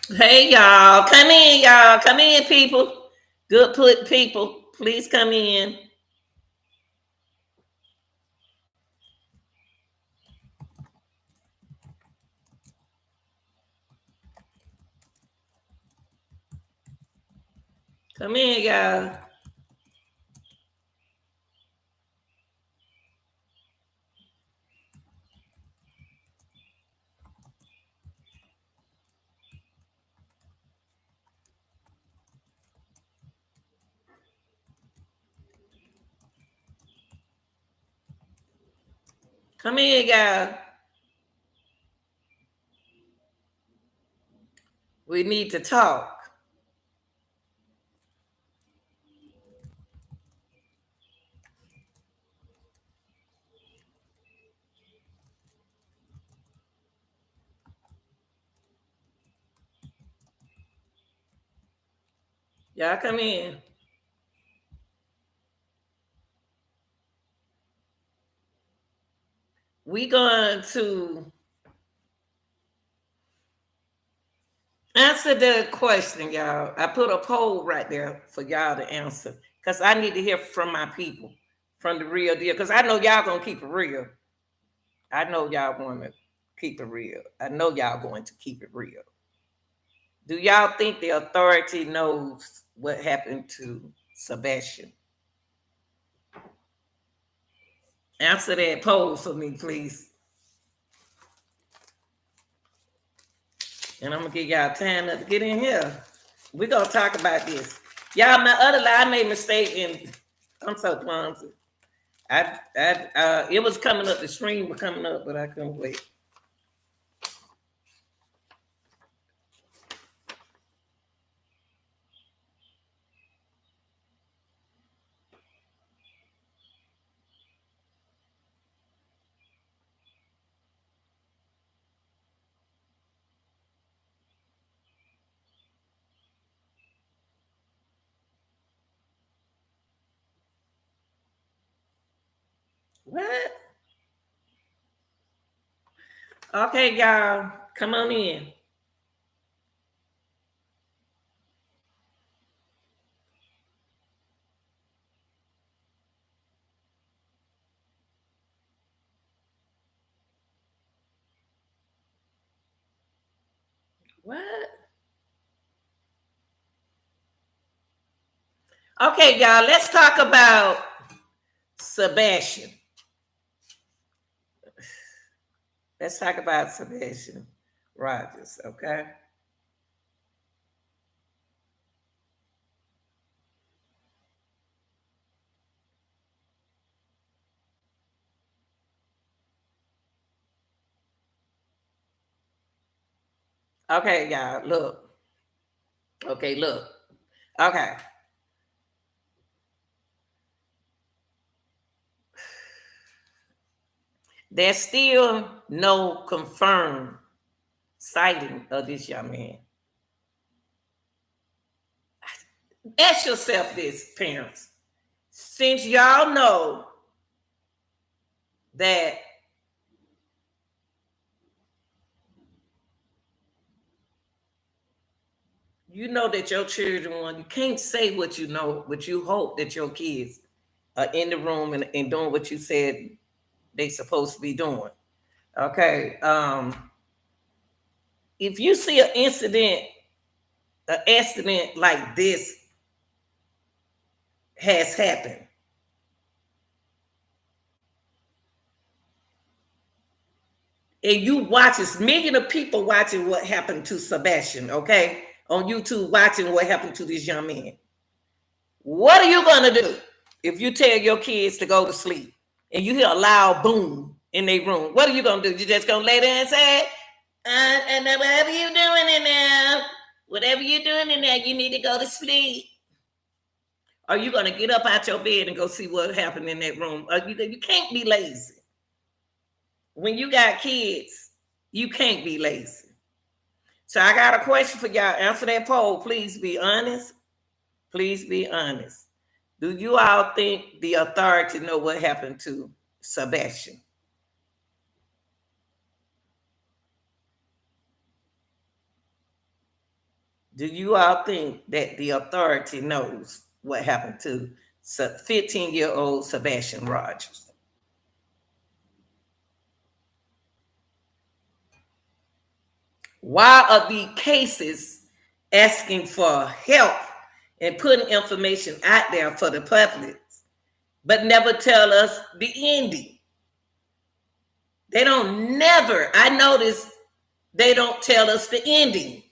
Hey y'all, come in, y'all. Come in, people. Good put people. Please come in. Come in, y'all. Come in, y'all. We need to talk. Y'all come in. We going to answer the question, y'all. I put a poll right there for y'all to answer because I need to hear from my people, from the real deal. Because I know y'all gonna keep it real. I know y'all want to keep it real. I know y'all going to keep it real. Do y'all think the authority knows what happened to Sebastian? Answer that poll for me, please. And I'm gonna give y'all time to get in here. We're gonna talk about this. Y'all, my other lie, I made a mistake and I'm so clumsy. It was coming up, the stream was coming up, but I couldn't wait. What? Okay, y'all, come on in. What? Okay, y'all, let's talk about Sebastian. Let's talk about Sebastian Rogers, okay? Okay, y'all, look. Okay, look. Okay. There's still no confirmed sighting of this young man. Ask yourself this, parents. Since y'all know that you know that your children want, you can't say what you know, but you hope that your kids are in the room and doing what you said they supposed to be doing. Okay. If you see an incident, an accident like this has happened, and you watch, it's million of people watching what happened to Sebastian, okay, on YouTube, watching what happened to this young man. What are you gonna do if you tell your kids to go to sleep and you hear a loud boom in their room? What are you gonna do? You just gonna lay there and say, and whatever you're doing in there, whatever you're doing in there, you need to go to sleep. Are you gonna get up out your bed and go see what happened in that room? You can't be lazy. When you got kids, you can't be lazy. So I got a question for y'all. Answer that poll. Please be honest. Please be honest. Do you all think the authority know what happened to Sebastian? Do you all think that the authority knows what happened to 15-year-old Sebastian Rogers? Why are the cases asking for help and putting information out there for the public, but never tell us the ending? They don't never, I notice they don't tell us the ending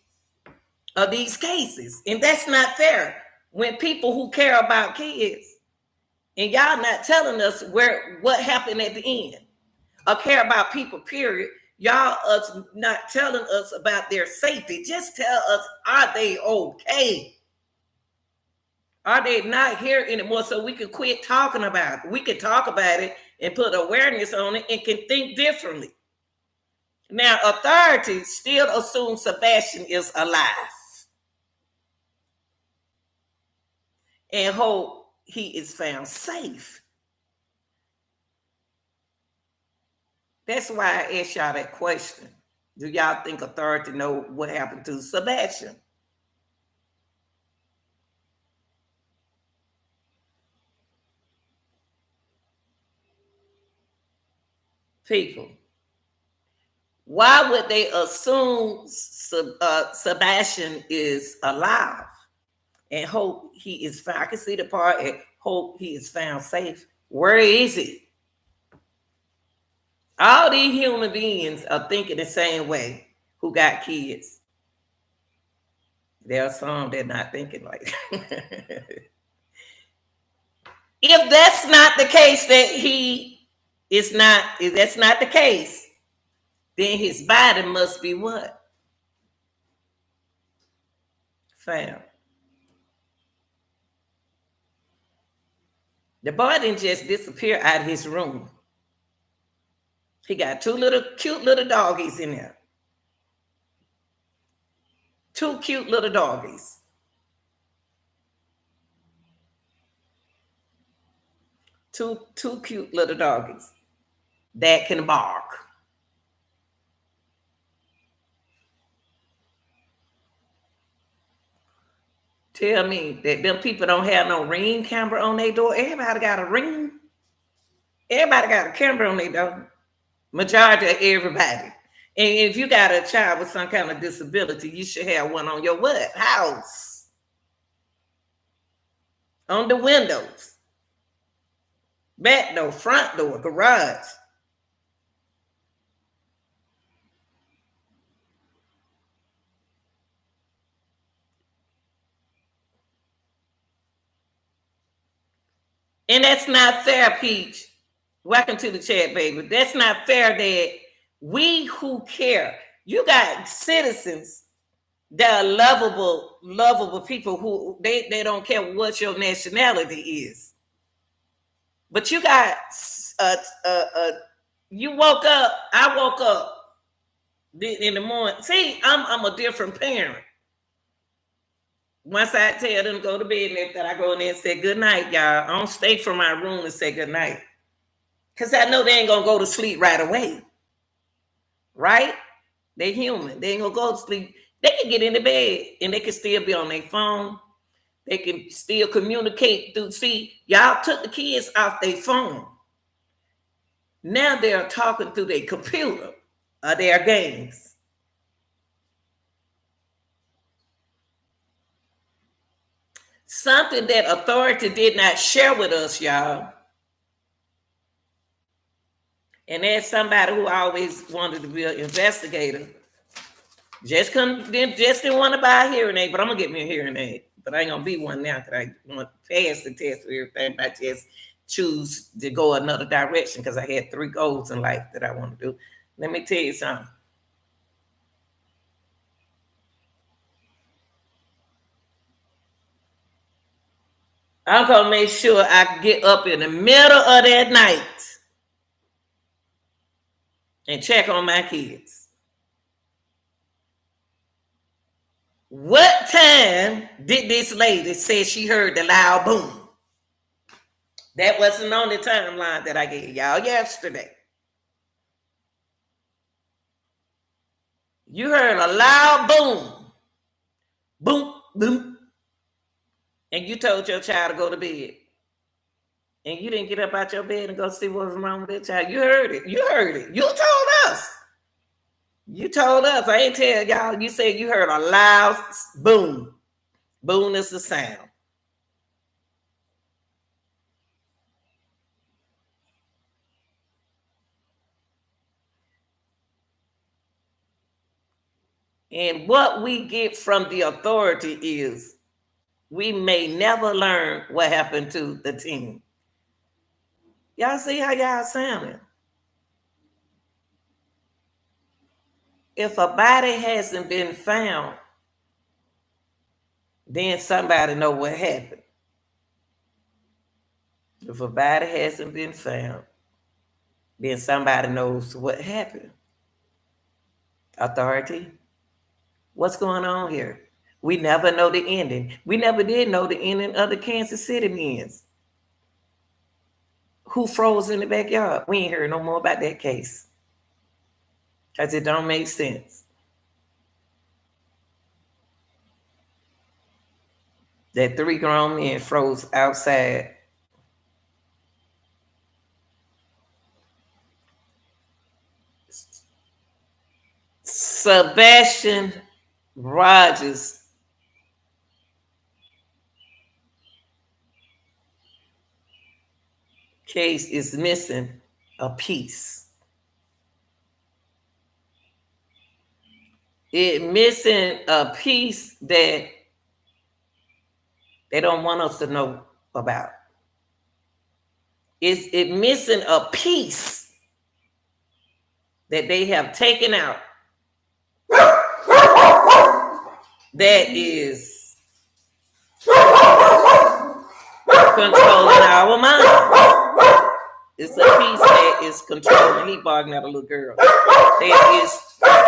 of these cases. And that's not fair. When people who care about kids, and y'all not telling us what happened at the end, or care about people, period, y'all us not telling us about their safety. Just tell us, are they okay? Are they not here anymore so we can quit talking about it? We can talk about it and put awareness on it and can think differently. Now, authorities still assume Sebastian is alive and hope he is found safe. That's why I asked y'all that question. Do y'all think authority know what happened to Sebastian? People, why would they assume Sebastian is alive and hope he is found? I can see the part and hope he is found safe. Where is he? All these human beings are thinking the same way who got kids. There are some that are not thinking like if that's not the case, that he is not, if that's not the case, then his body must be what? Found. The boy didn't just disappear out of his room. He got two little cute little doggies in there. Two cute little doggies. Two cute little doggies that can bark. Tell me that them people don't have no Ring camera on their door. Everybody got a Ring. Everybody got a camera on their door. Majority of everybody. And if you got a child with some kind of disability, you should have one on your what? House. On the windows. Back door, front door, garage. And that's not fair, Peach. Welcome to the chat, baby. That's not fair that we who care, you got citizens that are lovable people who they don't care what your nationality is. But you got you woke up, I woke up in the morning. See, I'm a different parent. Once I tell them to go to bed and everything, I go in there and say good night, y'all. I don't stay from my room and say good night. Because I know they ain't gonna go to sleep right away. Right? They human. They ain't gonna go to sleep. They can get in the bed and they can still be on their phone. They can still communicate through. See, y'all took the kids off their phone. Now they're talking through their computer or their games. Something that authority did not share with us, y'all. And there's somebody who always wanted to be an investigator. Just didn't want to buy a hearing aid, but I'm gonna get me a hearing aid. But I ain't gonna be one now because I want to pass the test for everything. I just choose to go another direction because I had 3 goals in life that I want to do. Let me tell you something. I'm gonna make sure I get up in the middle of that night and check on my kids. What time did this lady say she heard the loud boom? That wasn't on the timeline that I gave y'all yesterday. You heard a loud boom. boom, boom, and you told your child to go to bed, and you didn't get up out your bed and go see what was wrong with that child. You heard it. You heard it. You told us. You told us. I ain't tell y'all. You said you heard a loud boom. Boom is the sound. And what we get from the authority is we may never learn what happened to the team. Y'all see how y'all sounding? If a body hasn't been found, then somebody know what happened. If a body hasn't been found, then somebody knows what happened. Authority, what's going on here? We never know the ending. We never did know the ending of the Kansas City men's who froze in the backyard. We ain't heard no more about that case because it don't make sense. That 3 grown men froze outside. Sebastian Rogers case is missing a piece. It missing a piece that they don't want us to know about. It missing a piece that they have taken out that is controlling our mind. It's a piece that is controlling. He barking at a little girl. That is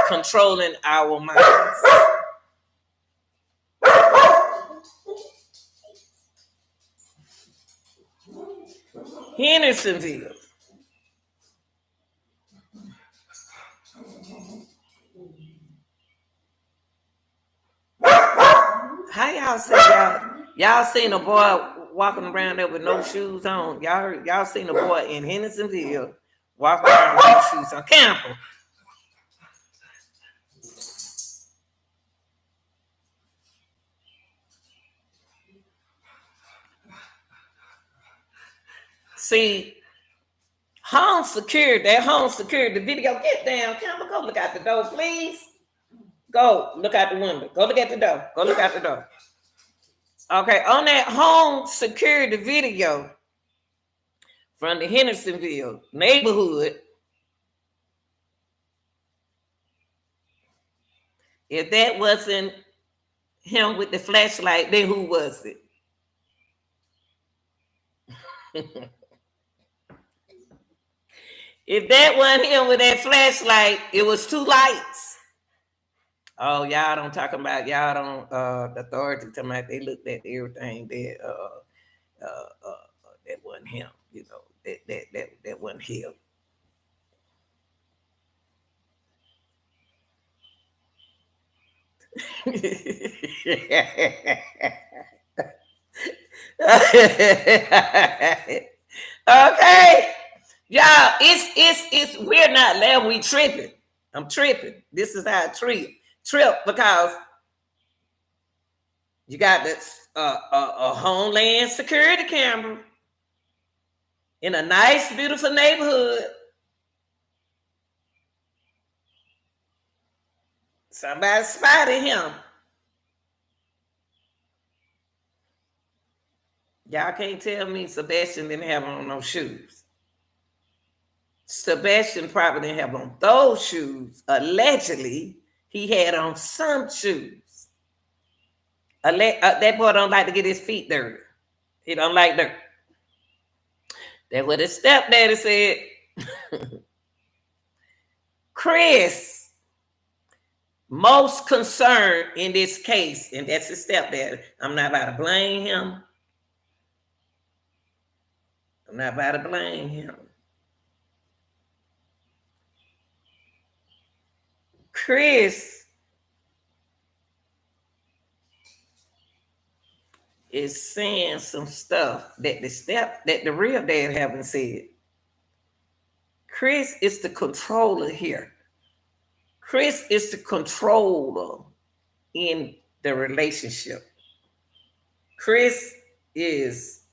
controlling our minds. Hendersonville. How y'all say y'all seen a boy walking around there with no shoes on? Y'all seen a boy in Hendersonville walking around with no shoes on? Campbell. See, home security video. Get down, Campbell. Go look out the door, please. Go look out the window. Go look at the door. Go look out the door. Okay, on that home security video from the Hendersonville neighborhood, if that wasn't him with the flashlight, then who was it? If that wasn't him with that flashlight, it was 2 lights. Oh, y'all don't talk about, y'all don't, the authority talking about they looked at everything that that wasn't him, you know, that wasn't him. Okay. Y'all, it's we're not laughing, we tripping. I'm tripping. This is how I trip because you got this a Homeland Security camera in a nice, beautiful neighborhood. Somebody spotted him. Y'all can't tell me Sebastian didn't have on no shoes. Sebastian probably didn't have on those shoes. Allegedly, he had on some shoes. That boy don't like to get his feet dirty. He don't like dirt. That's what his stepdaddy said. Chris, most concerned in this case, and that's his stepdaddy. I'm not about to blame him. I'm not about to blame him. Chris is saying some stuff that the real dad haven't said. Chris is the controller here. Chris is the controller in the relationship. Chris is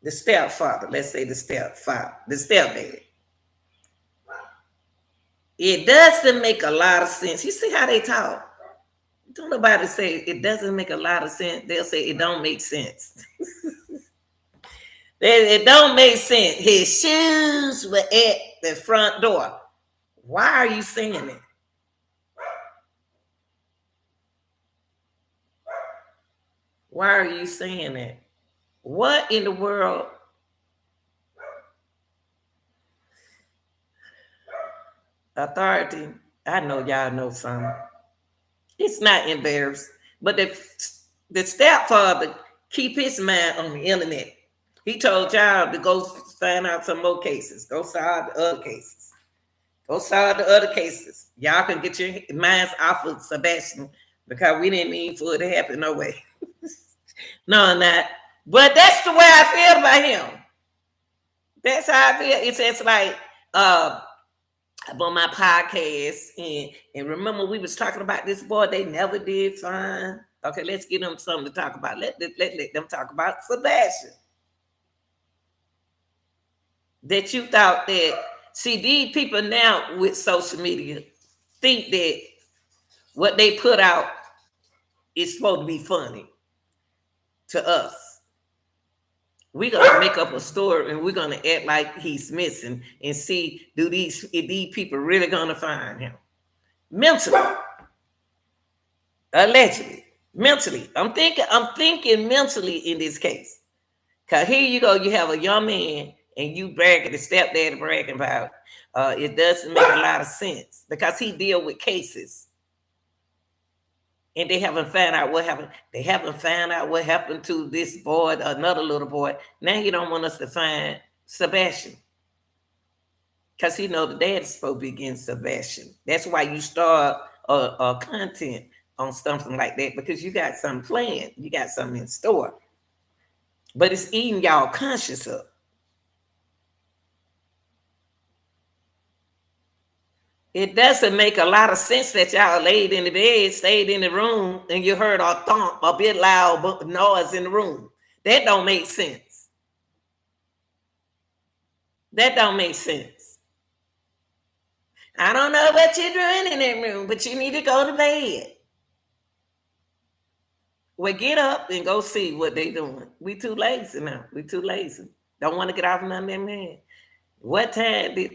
the stepfather. Let's say the stepfather, the stepdad. It doesn't make a lot of sense. You see how they talk? Don't nobody say it doesn't make a lot of sense. They'll say it don't make sense. It don't make sense. His shoes were at the front door. Why are you saying it? Why are you saying that? What in the world? Authority. I know y'all know something. It's not embarrassed. But the stepfather keep his mind on the internet. He told y'all to go find out some more cases. Go solve the other cases. Go solve the other cases. Y'all can get your minds off of Sebastian because we didn't mean for it to happen no way. No, not. But that's the way I feel about him. That's how I feel. It's like on my podcast, and remember we was talking about this boy, they never did fine. Okay, let's get them something to talk about. Let them talk about Sebastian. That you thought that, see, these people now with social media think that what they put out is supposed to be funny to us. We're gonna make up a story and we're gonna act like he's missing and see, do these people really gonna find him? Mentally. Allegedly. Mentally. I'm thinking mentally in this case. Cause here you go, you have a young man and you bragging, the stepdad bragging about it doesn't make a lot of sense because he deal with cases. And they haven't found out what happened. They haven't found out what happened to this boy, another little boy. Now he don't want us to find Sebastian. Because he know the dad is supposed to be against Sebastian. That's why you start content on something like that, because you got something planned. You got something in store. But it's eating y'all conscience up. It doesn't make a lot of sense that y'all laid in the bed, stayed in the room, and you heard a thump, a bit loud noise in the room. That don't make sense. That don't make sense. I don't know what you're doing in that room, but you need to go to bed. Well, get up and go see what they doing. We too lazy now. We too lazy. Don't want to get off none of them man. What time did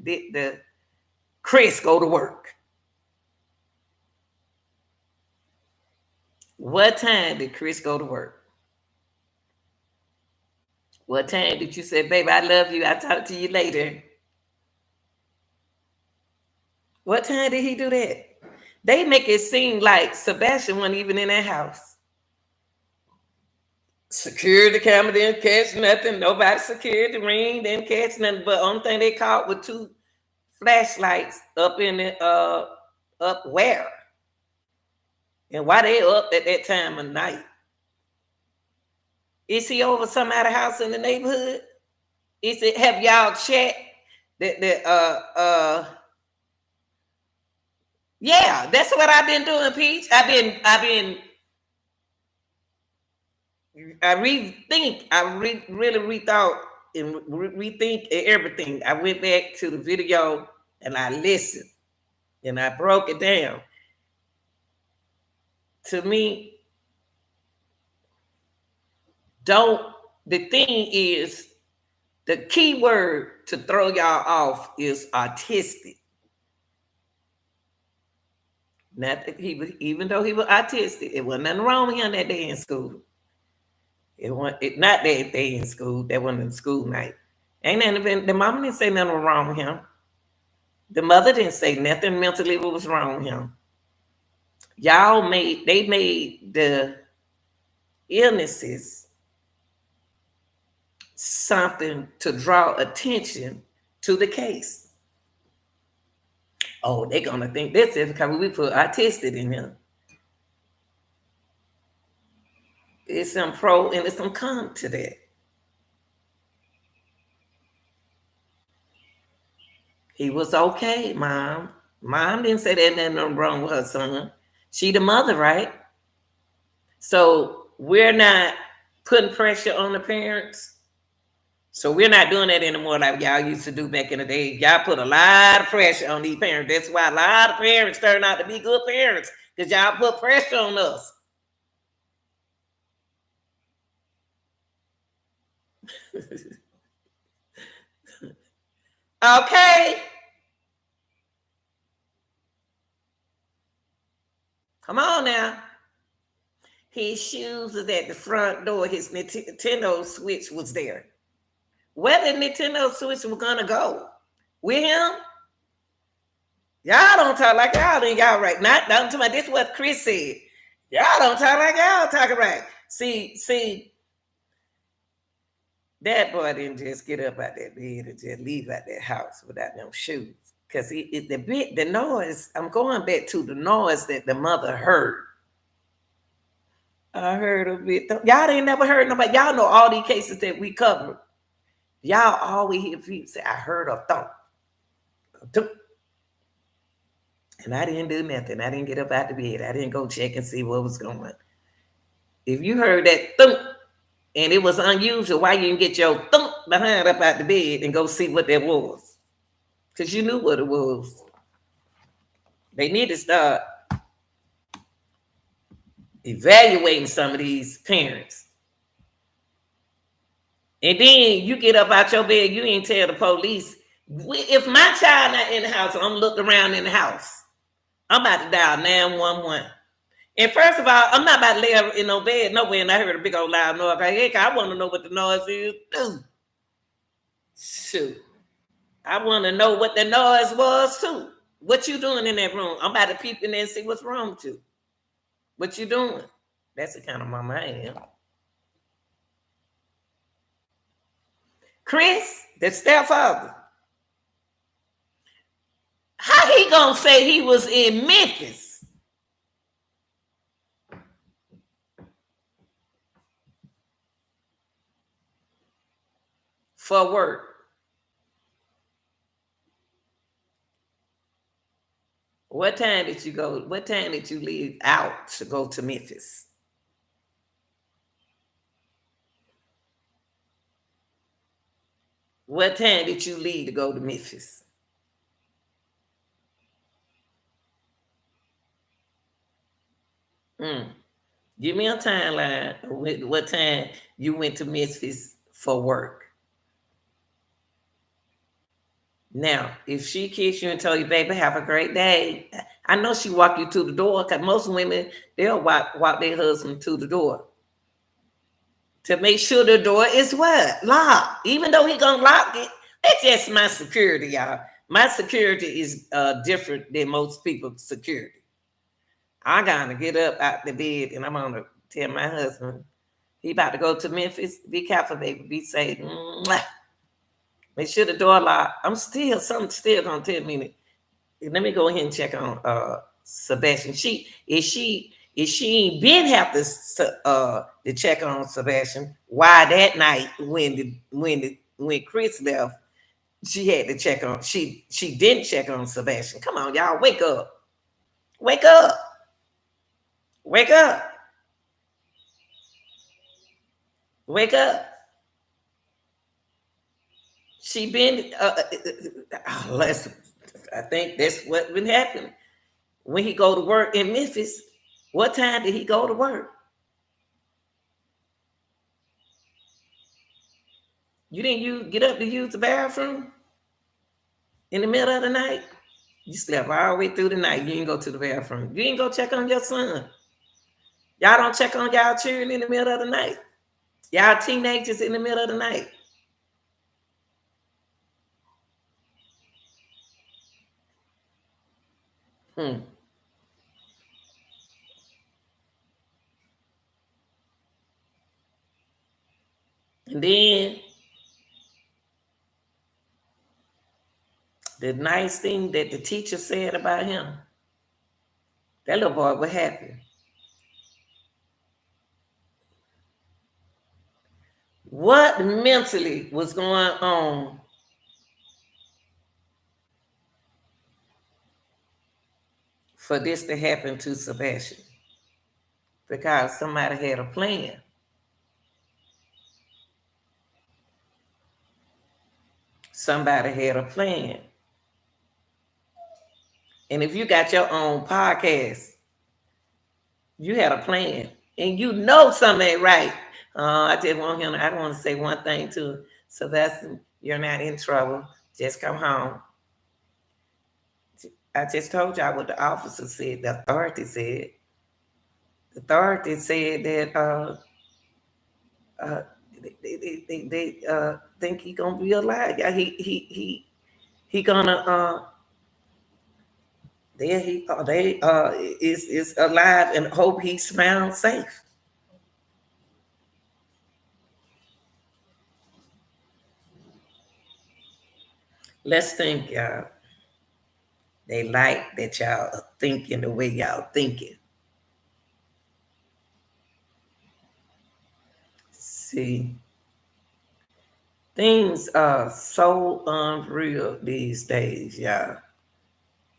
the Chris go to work? What time did Chris go to work? What time did you say, baby, I love you, I'll talk to you later? What time did he do that? They make it seem like Sebastian wasn't even in that house. Security camera didn't catch nothing. Nobody secured the ring, didn't catch nothing. But only thing they caught were 2 flashlights up in the up where? And why they up at that time of night? Is he over somebody's house in the neighborhood? Is it, have y'all checked that yeah, that's what I've been doing, Peach. I really rethought and rethink everything. I went back to the video and I listened and I broke it down. To me, the thing is, the key word to throw y'all off is artistic. Not that even though he was autistic, it wasn't nothing wrong with him that day in school. Not that day in school. That wasn't in school night. Ain't nothing been. The mama didn't say nothing was wrong with him. The mother didn't say nothing mentally was wrong with him. They made the illnesses something to draw attention to the case. Oh, they're gonna think this is because we put autistic in him. It's some pro and it's some con to that. He was okay, mom. Mom didn't say that nothing wrong with her son. She the mother, right? So we're not putting pressure on the parents. So we're not doing that anymore like y'all used to do back in the day. Y'all put a lot of pressure on these parents. That's why a lot of parents turn out to be good parents because y'all put pressure on us. Okay, come on now. His shoes was at the front door. His Nintendo Switch was there. Where the Nintendo Switch was gonna go? With him? Y'all don't talk like y'all ain't y'all right. Not talking about this. What Chris said. Y'all don't talk like y'all talking right. See, that boy didn't just get up out that bed and just leave out that house without no shoes. Cause the noise. I'm going back to the noise that the mother heard. I heard a bit. Y'all ain't never heard nobody. Y'all know all these cases that we covered. Y'all always hear people say, "I heard a thump." And I didn't do nothing. I didn't get up out the bed. I didn't go check and see what was going on. If you heard that thump and it was unusual, why you didn't get your thump behind up out the bed and go see what that was? Because you knew what it was. They need to start evaluating some of these parents. And then you get up out your bed, you ain't tell the police. If my child not in the house, I'm looking around in the house. I'm about to dial 911. And first of all, I'm not about to lay in no bed nowhere, and I heard a big old loud noise. Like, heck, I want to know what the noise is too. Shoot, I want to know what the noise was too. What you doing in that room? I'm about to peep in there and see what's wrong with you. What you doing? That's the kind of mama I am. Chris, the stepfather. How he gonna say he was in Memphis? For work. What time did you go? What time did you leave out to go to Memphis? What time did you leave to go to Memphis? Give me a timeline. What time you went to Memphis for work? Now, if she kissed you and told you, baby, have a great day, I know she walked you to the door because most women, they'll walk their husband to the door to make sure the door is what? Locked. Even though he gonna lock it, that's just my security, y'all. My security is different than most people's security. I gotta get up out the bed and I'm gonna tell my husband, he about to go to Memphis. Be careful, baby. Be safe. Mwah. Make sure the door locked. Something still gonna tell me. Let me go ahead and check on Sebastian. She ain't been have to check on Sebastian. Why that night when Chris left, she had to check on. She didn't check on Sebastian. Come on, y'all, wake up, wake up, wake up, wake up. She been I think that's what been happening. When he go to work in Memphis, what time did he go to work? You didn't get up to use the bathroom in the middle of the night? You slept all the way through the night. You didn't go to the bathroom. You didn't go check on your son. Y'all don't check on y'all children in the middle of the night. Y'all teenagers in the middle of the night. And then the nice thing that the teacher said about him, that little boy was happy. What mentally was going on for this to happen to Sebastian? Because somebody had a plan. Somebody had a plan. And if you got your own podcast, you had a plan. And you know something ain't right. I just want him, I want to say one thing to Sebastian. You're not in trouble. Just come home. I just told y'all what the officer said, the authority said. The authority said that uh, they think he gonna be alive. Yeah, he gonna they is alive and hope he's found safe. Let's think, y'all. They like that y'all are thinking the way y'all thinking. See, things are so unreal these days, y'all.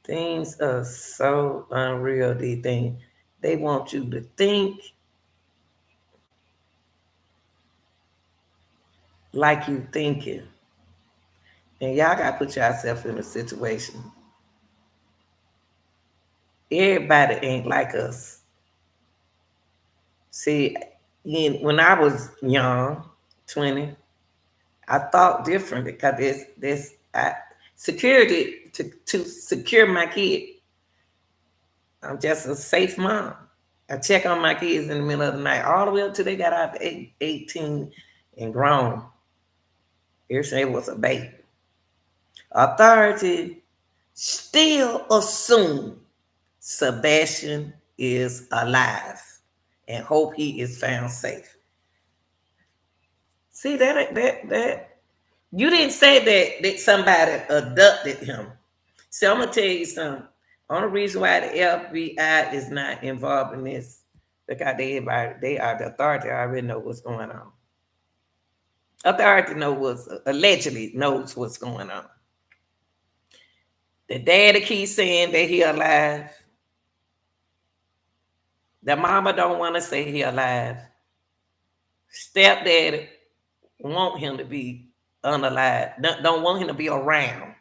Things are so unreal these things. They want you to think like you thinking. And y'all gotta put yourself in a situation. Everybody ain't like us. See, when I was young, 20, I thought different because there's security to secure my kid. I'm just a safe mom. I check on my kids in the middle of the night, all the way up till they got out to 18 and grown. Everything was a baby. Authority still assume Sebastian is alive and hope he is found safe. See that you didn't say that somebody abducted him. So I'm gonna tell you something. Only reason why the FBI is not involved in this because they are the authority. I already know what's going on. Authority allegedly knows what's going on. The daddy keeps saying that he alive. The mama don't want to say he alive. Stepdaddy want him to be unalive. Don't want him to be around.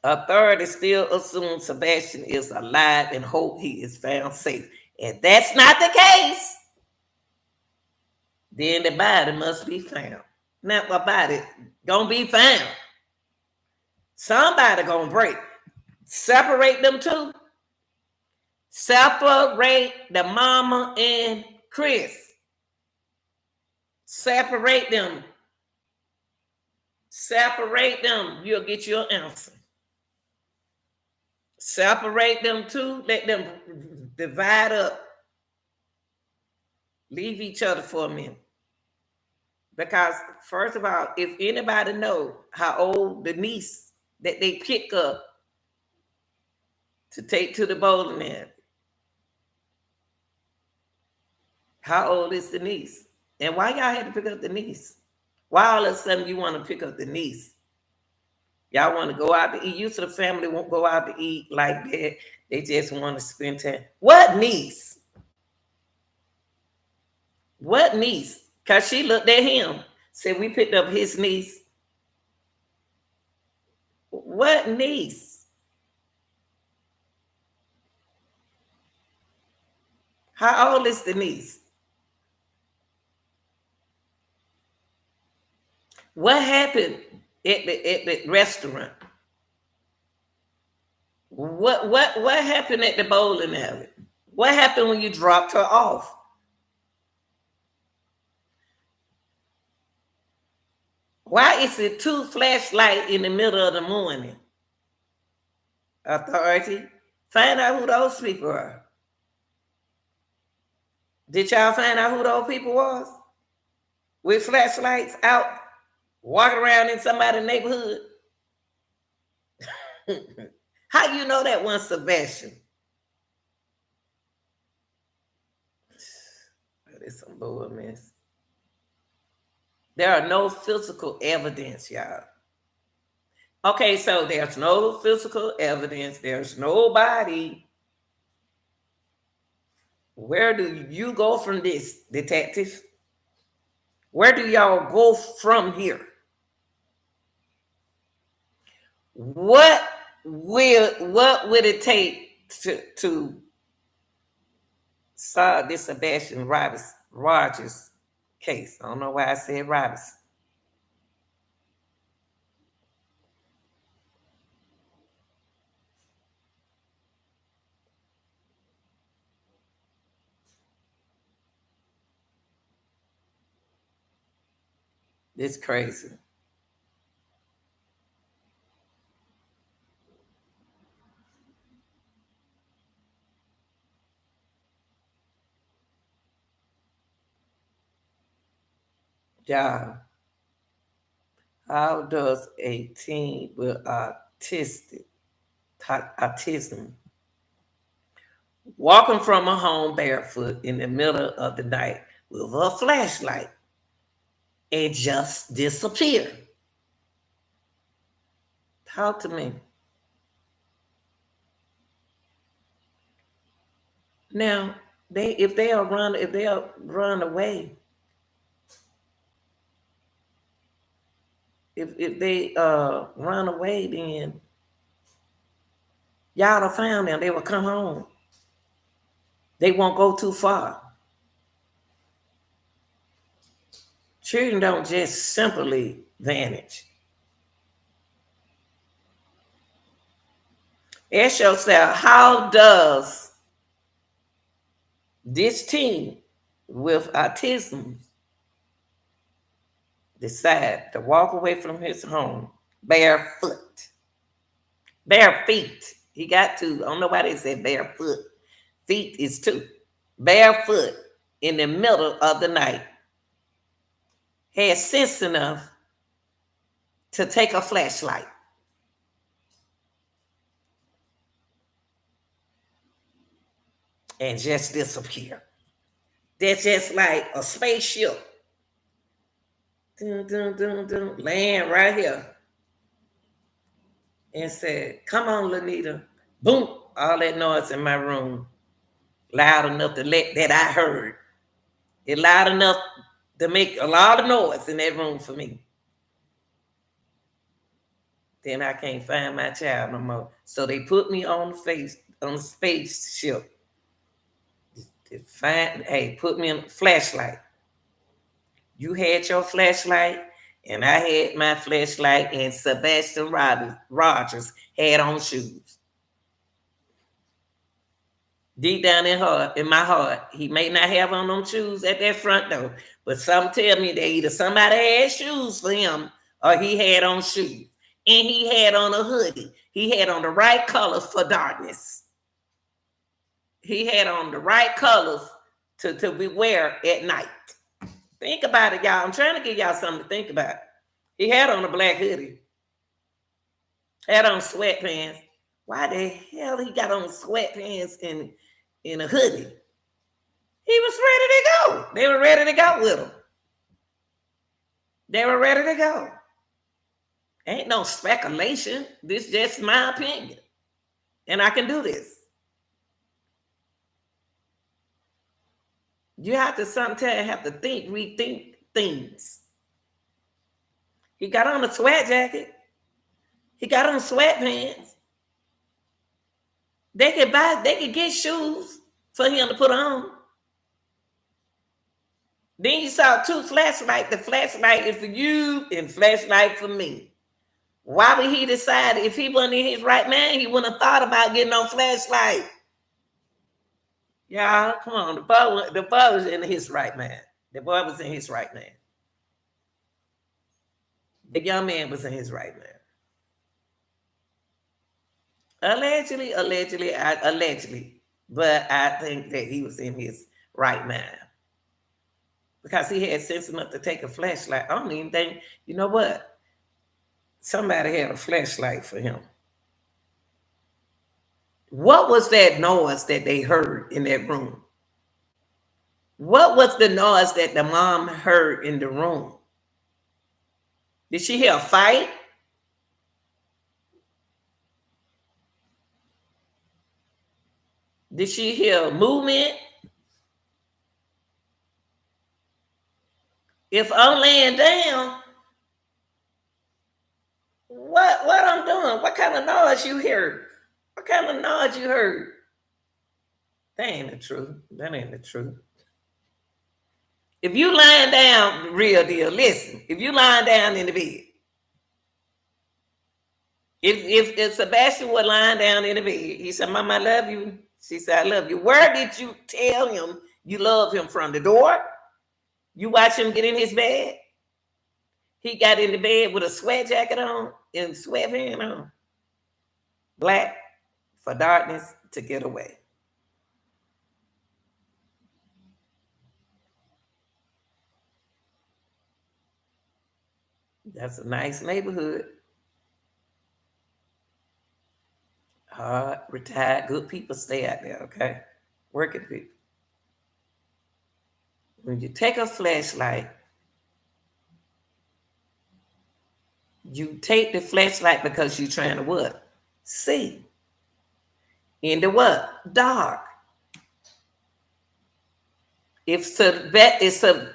Authority still assumes Sebastian is alive and hope he is found safe. If that's not the case, then the body must be found. Not my body gonna be found. Somebody gonna break. Separate them two. Separate the mama and Chris. Separate them. Separate them. You'll get your answer. Separate them two. Let them divide up. Leave each other for a minute. Because first of all, if anybody know how old the niece that they pick up to take to the bowling alley, how old is the niece? And why y'all had to pick up the niece? Why all of a sudden you want to pick up the niece? Y'all want to go out to eat. Usually the family won't go out to eat like that. They just want to spend time. What niece? What niece? Because she looked at him, said we picked up his niece. What niece? How old is the niece? What happened at the restaurant? What happened at the bowling alley? What happened when you dropped her off? Why is it 2 flashlights in the middle of the morning? Authority, find out who those people are. Did y'all find out who those people was? With flashlights out, walking around in somebody's neighborhood? How you know that one Sebastian? That is some bull mess. There are no physical evidence, y'all. Okay, so there's no physical evidence. There's nobody. Where do you go from this, detective? Where do y'all go from here? What would it take to solve this Sebastian Rogers case? I don't know why I said Robinson. It's crazy. Yeah. How does a teen with autism walking from a home barefoot in the middle of the night with a flashlight and just disappear? Talk to me. Now, if they'll run away, if they run away, then y'all have found them. They will come home. They won't go too far. Children don't just simply vanish. Ask yourself, how does this teen with autism decide to walk away from his home barefoot? Bare feet. He got two. I don't know why they said barefoot. Feet is two. Barefoot in the middle of the night. Had sense enough to take a flashlight and just disappear. That's just like a spaceship. Dun, dun, dun, dun, land right here. And said, come on, Lanita. Boom. All that noise in my room. Loud enough to let that I heard. It loud enough to make a lot of noise in that room for me. Then I can't find my child no more. So they put me on the spaceship. Hey, put me on a flashlight. You had your flashlight, and I had my flashlight, and Sebastian Rogers had on shoes. Deep down in my heart, he may not have on them shoes at that front door, but some tell me that either somebody had shoes for him or he had on shoes. And he had on a hoodie. He had on the right colors for darkness. He had on the right colors to be wear at night. Think about it, y'all. I'm trying to give y'all something to think about. He had on a black hoodie. Had on sweatpants. Why the hell he got on sweatpants in a hoodie? He was ready to go. They were ready to go with him. They were ready to go. Ain't no speculation. This is just my opinion. And I can do this. You have to sometimes rethink things. He got on a sweat jacket. He got on sweatpants. They could get shoes for him to put on. Then you saw two flashlights. The flashlight is for you and flashlight for me. Why would he decide if he wasn't in his right mind, he wouldn't have thought about getting on flashlight? Y'all, come on. The boy was in his right mind. The boy was in his right mind. The young man was in his right mind. Allegedly, but I think that he was in his right mind because he had sense enough to take a flashlight. I don't even think, you know what? Somebody had a flashlight for him. What was that noise that they heard in that room? What was the noise that the mom heard in the room? Did she hear a fight? Did she hear movement? If I'm laying down, what I'm doing? What kind of noise you heard? What kind of noise you heard? That ain't the truth. That ain't the truth. If you lying down, real deal, listen. If you lying down in the bed, if Sebastian was lying down in the bed, he said, "Mama, I love you." She said, "I love you." Where did you tell him you love him from? The door? You watch him get in his bed? He got in the bed with a sweat jacket on and sweatband on. Black for darkness to get away. That's a nice neighborhood. Hard, retired, good people stay out there, okay? Working people. When you take a flashlight, you take the flashlight because you're trying to what? See. In the what? Dark. If Sebastian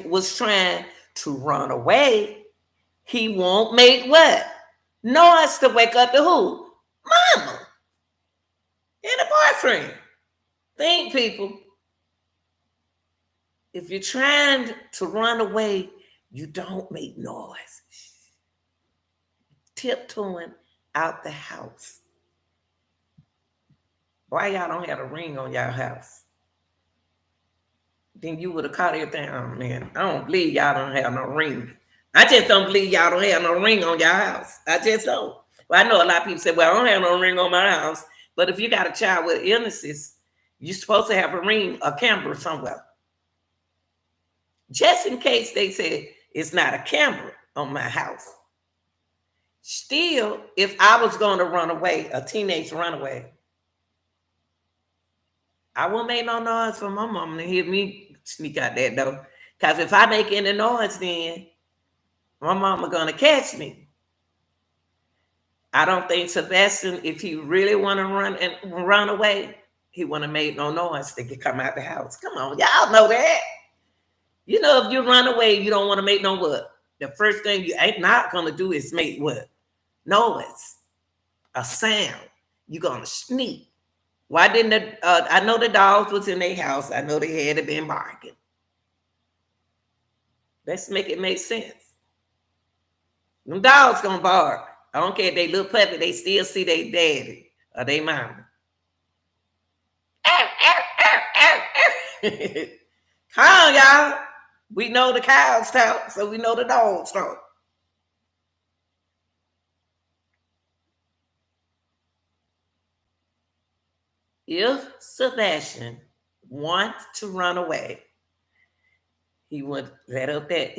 was trying to run away, he won't make what? Noise to wake up the who? Mama and the boyfriend. Think, people. If you're trying to run away, you don't make noise. Tiptoeing out the house. Why y'all don't have a ring on y'all house? Then you would have caught everything. Oh man, I don't believe y'all don't have no ring. I just don't believe y'all don't have no ring on your house. I just don't. Well, I know a lot of people say, "Well, I don't have no ring on my house." But if you got a child with illnesses, you're supposed to have a ring, a camera somewhere. Just in case they say it's not a camera on my house. Still, if I was going to run away, a teenage runaway, I won't make no noise for my mom to hear me sneak out that door. Because if I make any noise, then my mama gonna catch me. I don't think Sebastian, if he really want to run away, he wouldn't have made no noise to come out the house. Come on, y'all know that. You know, if you run away, you don't want to make no what? The first thing you ain't not gonna do is make what? Noise, a sound. You're gonna sneak. Why didn't I know the dogs was in their house. I know they had been barking. Let's make it make sense. Them dogs gonna bark. I don't care if they little puppy, they still see their daddy or their mama. Come on, y'all. We know the cows talk, so we know the dogs talk. If Sebastian wants to run away, he would let up that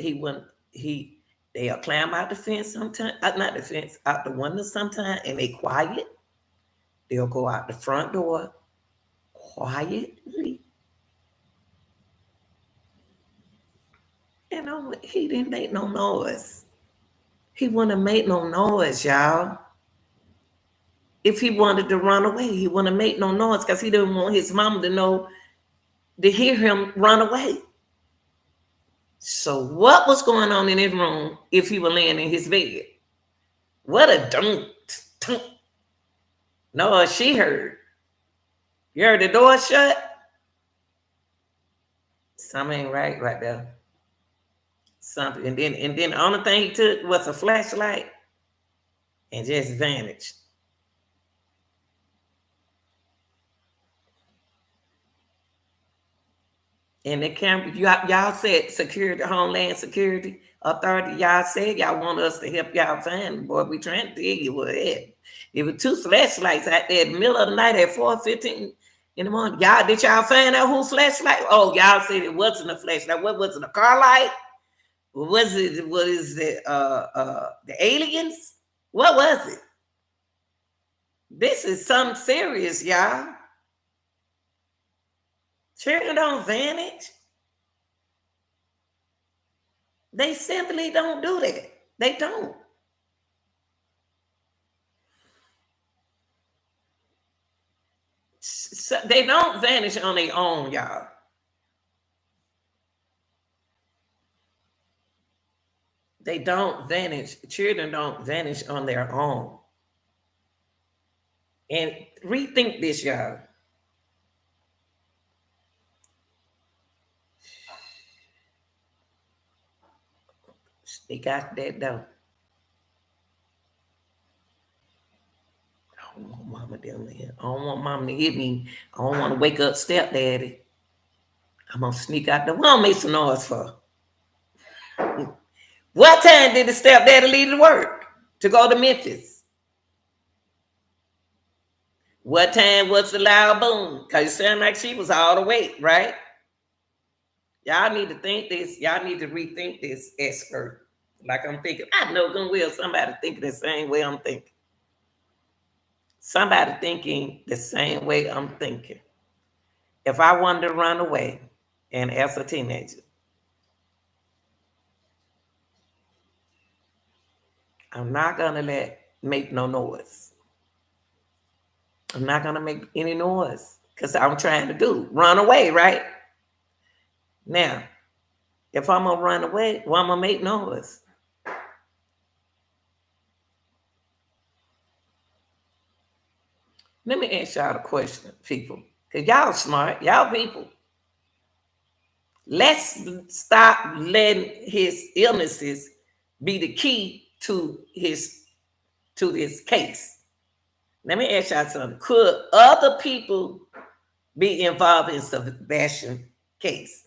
they'll climb out the fence sometime, not the fence, out the window sometime, and they quiet. They'll go out the front door quietly. And he didn't make no noise. He wouldn't make no noise, y'all. If he wanted to run away, he wouldn't make no noise because he didn't want his mom to hear him run away. So what was going on in his room if he were laying in his bed? What a dunk. No, she heard. You heard the door shut? Something ain't right there. Something. And then the only thing he took was a flashlight and just vanished. And the camera, y'all said security, Homeland Security Authority, y'all said y'all want us to help y'all find the boy. We trying to tell you what it. There were 2 flashlights out there in the middle of the night at 4:15 in the morning. Did y'all find out whose flashlight? Oh, y'all said it wasn't a flashlight. What was it? A car light? What is it? The aliens? What was it? This is something serious, y'all. Children don't vanish. They simply don't do that. They don't. So they don't vanish on their own, y'all. They don't vanish. Children don't vanish on their own. And rethink this, y'all. They got that though. I don't want mama down there. I don't want mama to hit me. I don't want to wake up stepdaddy. I'm gonna sneak out the wall, make some noise for. What time did the stepdaddy leave to work to go to Memphis? What time was the loud boom? Because it sounded like she was all the way, right? Y'all need to think this. Y'all need to rethink this, expert. Like I'm thinking. I know good will somebody thinking the same way I'm thinking. Somebody thinking the same way I'm thinking. If I wanted to run away and as a teenager, I'm not gonna make no noise. I'm not gonna make any noise because I'm trying to run away, right? Now, if I'm gonna run away, well, I'm gonna make noise. Let me ask y'all a question, people, because y'all smart, y'all people. Let's stop letting his illnesses be the key to this case. Let me ask y'all something. Could other people be involved in Sebastian case?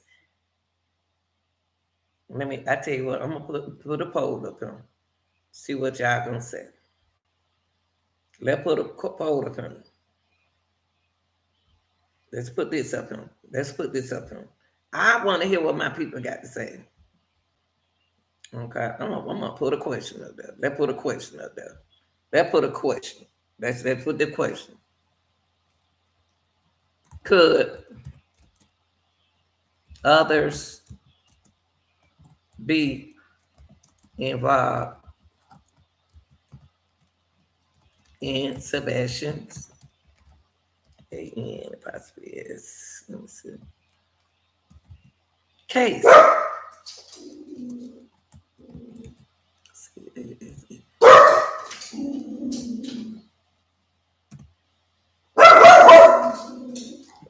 I tell you what, I'm gonna put a poll up here. See what y'all gonna say. Let's put a poll up here. Let's put this up here. I want to hear what my people got to say. Okay, I'm gonna put a question up there. Let's put a question up there. Let's put a question. Let's put the question. Could others be involved in Sebastian's possibly is, let me see, case?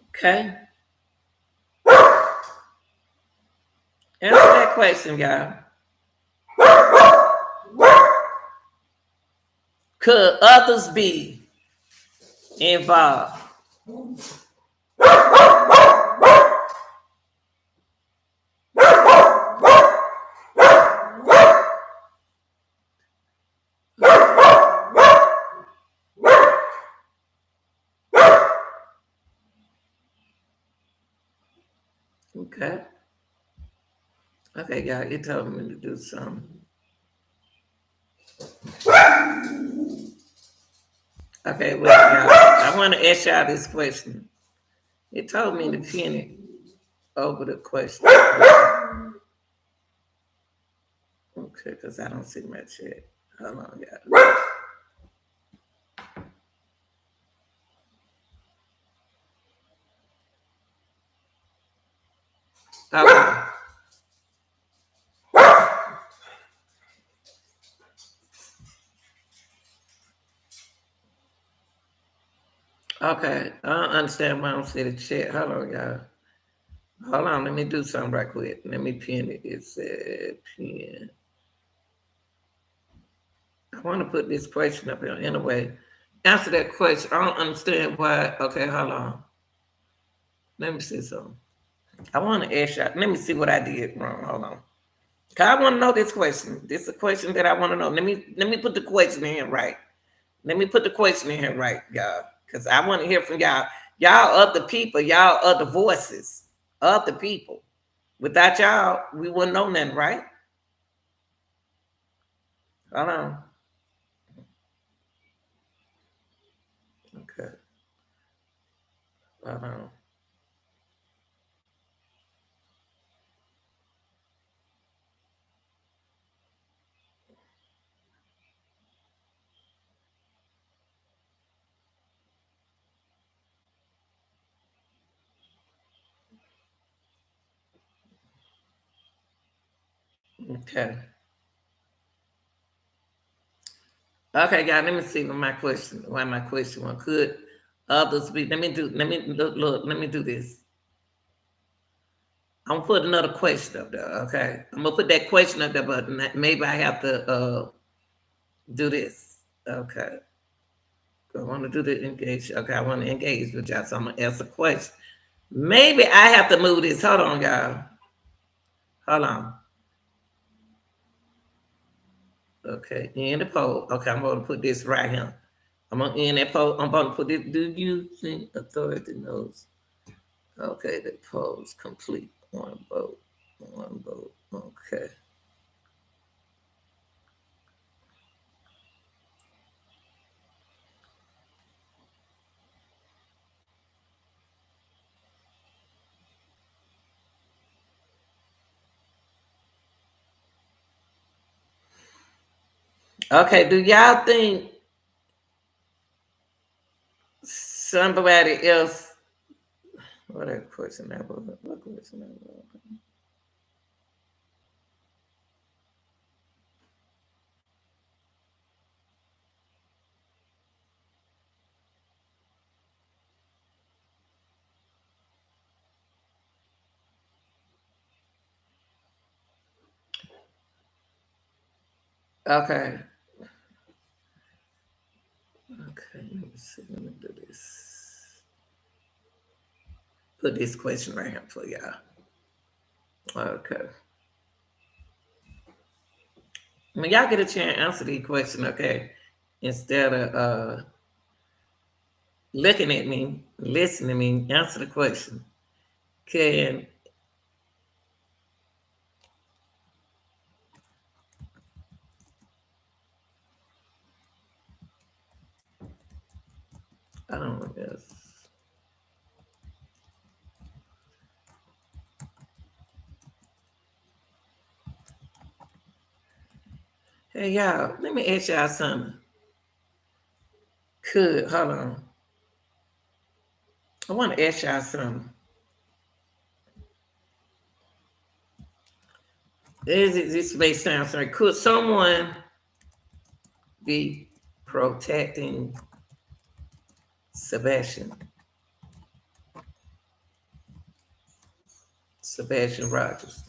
Okay. Answer that question, y'all. Could others be involved? Okay. Okay, y'all, you told me to do something. Okay, well, y'all, I want to ask y'all this question. It told me to pin it over the question. Okay, because I don't see my chat. Hold on, y'all. Okay. Okay, I don't understand why I don't see the chat. Hold on, y'all. Hold on, let me do something right quick. Let me pin it. It said pin. I want to put this question up here anyway. Answer that question. I don't understand why. Okay, hold on. Let me see something. I want to ask y'all. Let me see what I did wrong. Hold on. Cause I want to know this question. This is a question that I want to know. Let me put the question in here right. Let me put the question in here right, y'all. Because I want to hear from y'all. Y'all are the people. Y'all are the voices of the people. Without y'all, we wouldn't know nothing, right? Hold on. Hold on. Okay. Okay, guys, let me see what my question, why my question one could others be. Let me look, let me do this. I'm gonna put another question up there, okay? I'm gonna put that question up there, but maybe I have to do this. Okay. I want to do the engage. Okay, I want to engage with y'all, so I'm gonna ask a question. Maybe I have to move this. Hold on, y'all. Hold on. Okay, in the poll. Okay, I'm gonna put this right here. I'm gonna end that poll. I'm gonna put this. Do you think authority knows? Okay, the poll's complete. One vote. One vote. Okay. Okay, do y'all think somebody else? What that question that was? What question that was? Okay. Okay, let me see. Let me do this. Put this question right here for y'all. Okay. When y'all get a chance, answer the question, okay? Instead of looking at me, listening to me, answer the question. Can I don't know this. Hey y'all, let me ask y'all something. Hold on. I want to ask y'all something. This may sound sorry. Could someone be protecting Sebastian? Sebastian Rogers.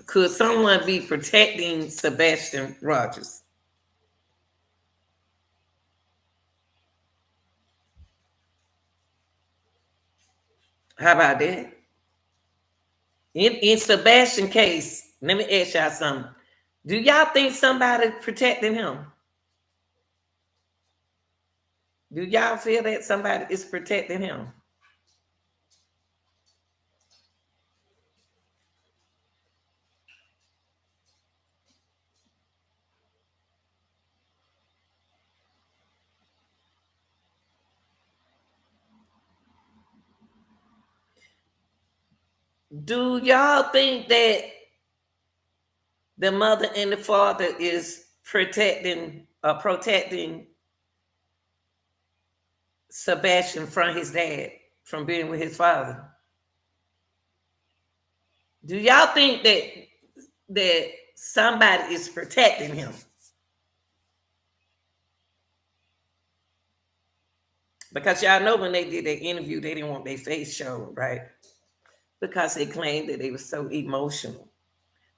Could someone be protecting Sebastian Rogers? How about that? In Sebastian case, let me ask y'all something. Do y'all think somebody protecting him? Do y'all feel that somebody is protecting him? Do y'all think that the mother and the father is protecting Sebastian from his dad, from being with his father? Do y'all think that somebody is protecting him? Because y'all know when they did their interview, they didn't want their face shown, right? Because they claimed that they were so emotional.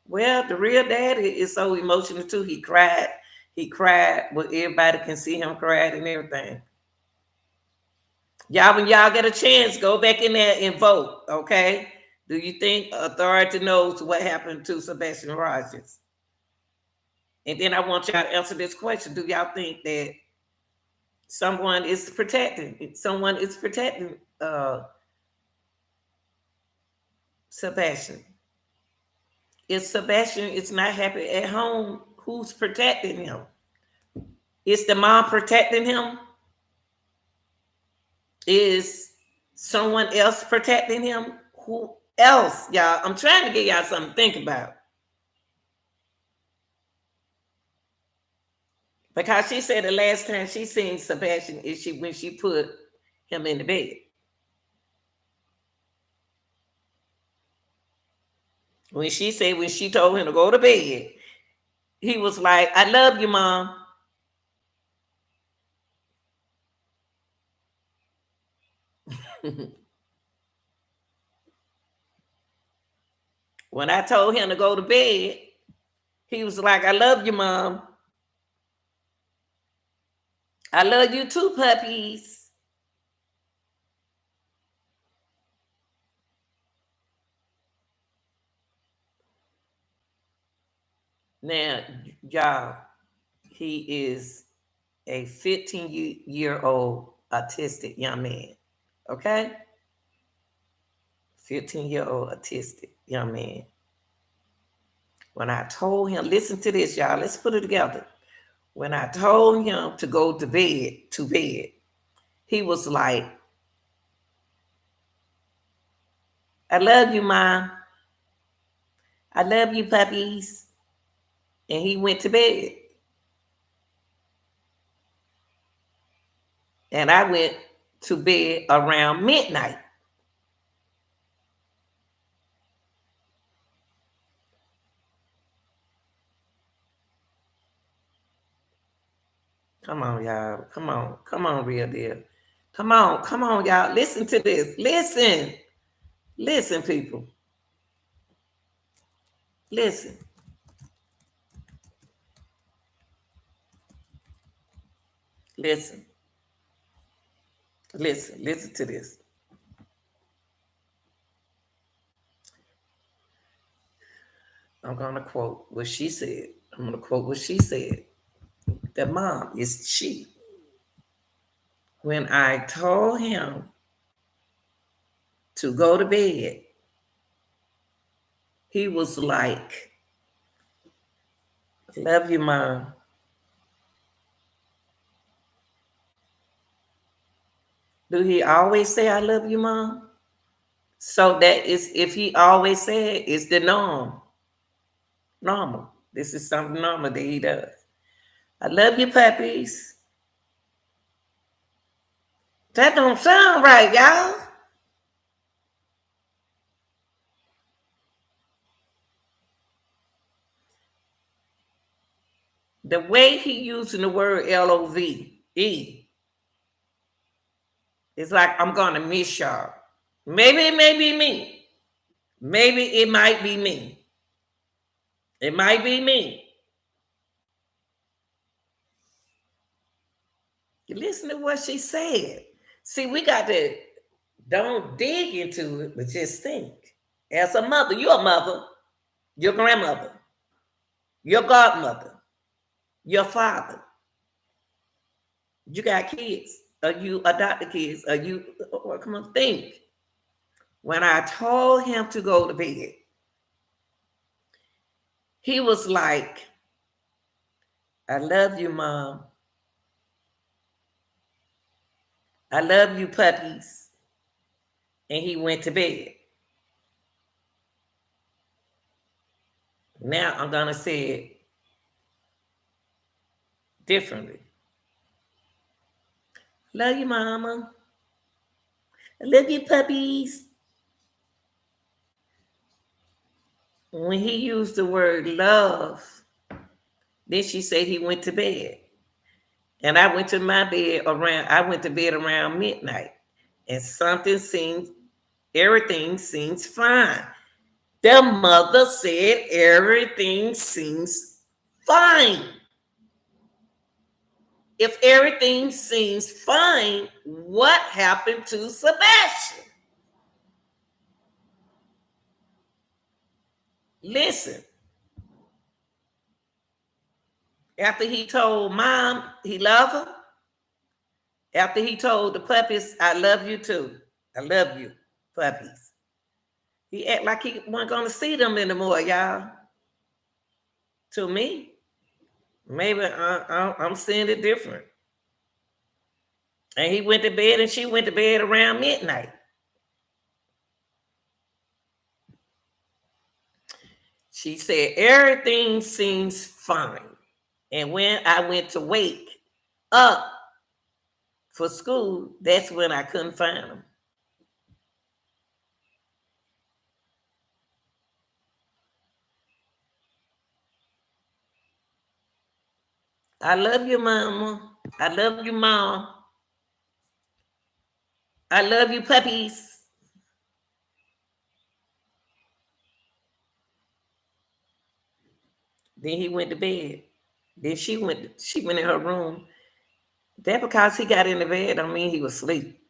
Well, the real daddy is so emotional too. He cried. He cried, but everybody can see him cried and everything. Y'all, when y'all get a chance, go back in there and vote, okay? Do you think authority knows what happened to Sebastian Rogers? And then I want y'all to answer this question. Do y'all think that someone is protecting Sebastian? If Sebastian is not happy at home, who's protecting him? Is the mom protecting him? Is Someone else protecting him? Who else, y'all? I'm trying to get y'all something to think about. Because she said the last time she seen Sebastian is when she put him in the bed. When she said when she told him to go to bed, he was like, "I love you, Mom." When I told him to go to bed, he was like, "I love you, Mom. I love you too, puppies." Now, y'all, he is a 15-year-old autistic young man. Okay? 15-year-old autistic young man. When I told him, listen to this, y'all, let's put it together. When I told him to go to bed, he was like, "I love you, Mom. I love you, puppies." And he went to bed. And I went to bed around midnight. Come on, y'all. Come on. Come on, real deal. Come on, y'all. Listen to this. Listen, people. Listen. Listen. Listen to this. I'm going to quote what she said. I'm going to quote what she said. The mom is she. When I told him to go to bed, he was like, "Love you, Mom." Do he always say, "I love you, Mom"? So that is, if he always said, it's the norm. Normal. This is something normal that he does. "I love you, puppies." That don't sound right, y'all. The way he using the word LOVE, it's like, "I'm gonna miss y'all." Maybe it may be me. Maybe it might be me. It might be me. You listen to what she said. See, we got to don't dig into it, but just think. As a mother, you're a mother, your grandmother, your godmother, your father. You got kids, or you adopted kids, or you, or come on, think. When I told him to go to bed, he was like, "I love you, Mom. I love you, puppies." And he went to bed. Now I'm going to say it differently. "Love you, Mama. I love you, puppies." When he used the word love, then she said he went to bed. And I went to bed around midnight. And everything seems fine. The mother said everything seems fine. If everything seems fine, what happened to Sebastian? Listen. After he told Mom he loved her, after he told the puppies, "I love you too. I love you, puppies." He act like he wasn't going to see them anymore, y'all. To me, maybe I'm seeing it different. And he went to bed and she went to bed around midnight. She said everything seems fine. And when I went to wake up for school, that's when I couldn't find him. I love you, mama. I love you, mom. I love you, puppies. Then he went to bed. Then she went in her room. That because he got in the bed don't mean he was asleep.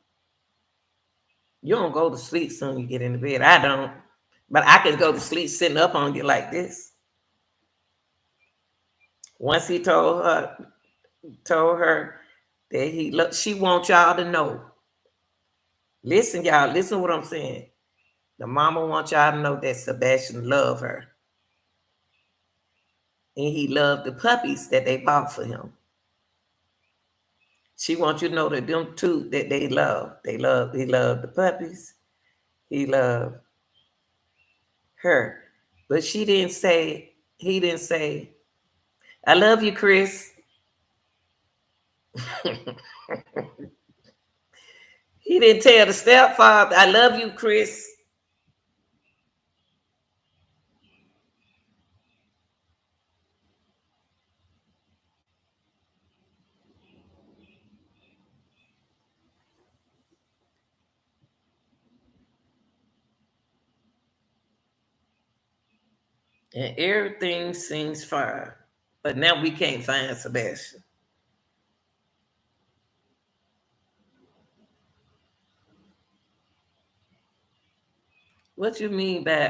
You don't go to sleep soon you get in the bed. I don't. But I can go to sleep sitting up on you like this. Once he told her that she wants y'all to know. Listen, y'all, listen to what I'm saying. The mama wants y'all to know that Sebastian loved her. And he loved the puppies that they bought for him. She wants you to know that them two that they love. He loved the puppies. He loved her. But he didn't say, I love you, Chris. He didn't tell the stepfather, I love you, Chris. And everything seems fine. But now we can't find Sebastian. What you mean by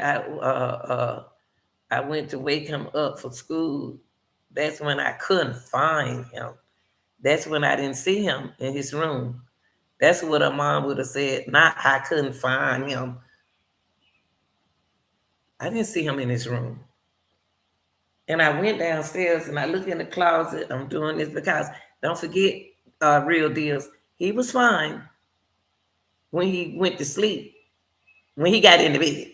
I went to wake him up for school? That's when I couldn't find him. That's when I didn't see him in his room. That's what a mom would have said. Not I couldn't find him. I didn't see him in his room. And I went downstairs and I looked in the closet. I'm doing this because don't forget, real deals. He was fine when he went to sleep, when he got into bed.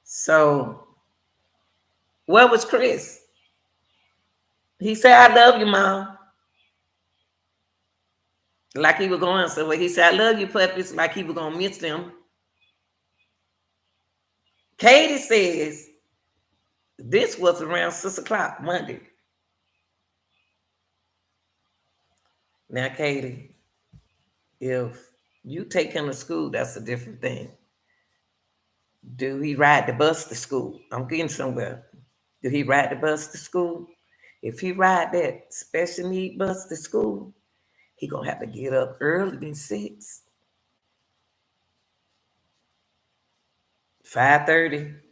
So, where was Chris? He said, I love you, Mom. Like he was going somewhere. He said, I love you, puppies, like he was going to miss them. Katie says, this was around 6 o'clock Monday. Now, Katie, if you take him to school, that's a different thing. Do he ride the bus to school? I'm getting somewhere. Do he ride the bus to school? If he ride that special need bus to school, he gonna have to get up early than 6, 5:30.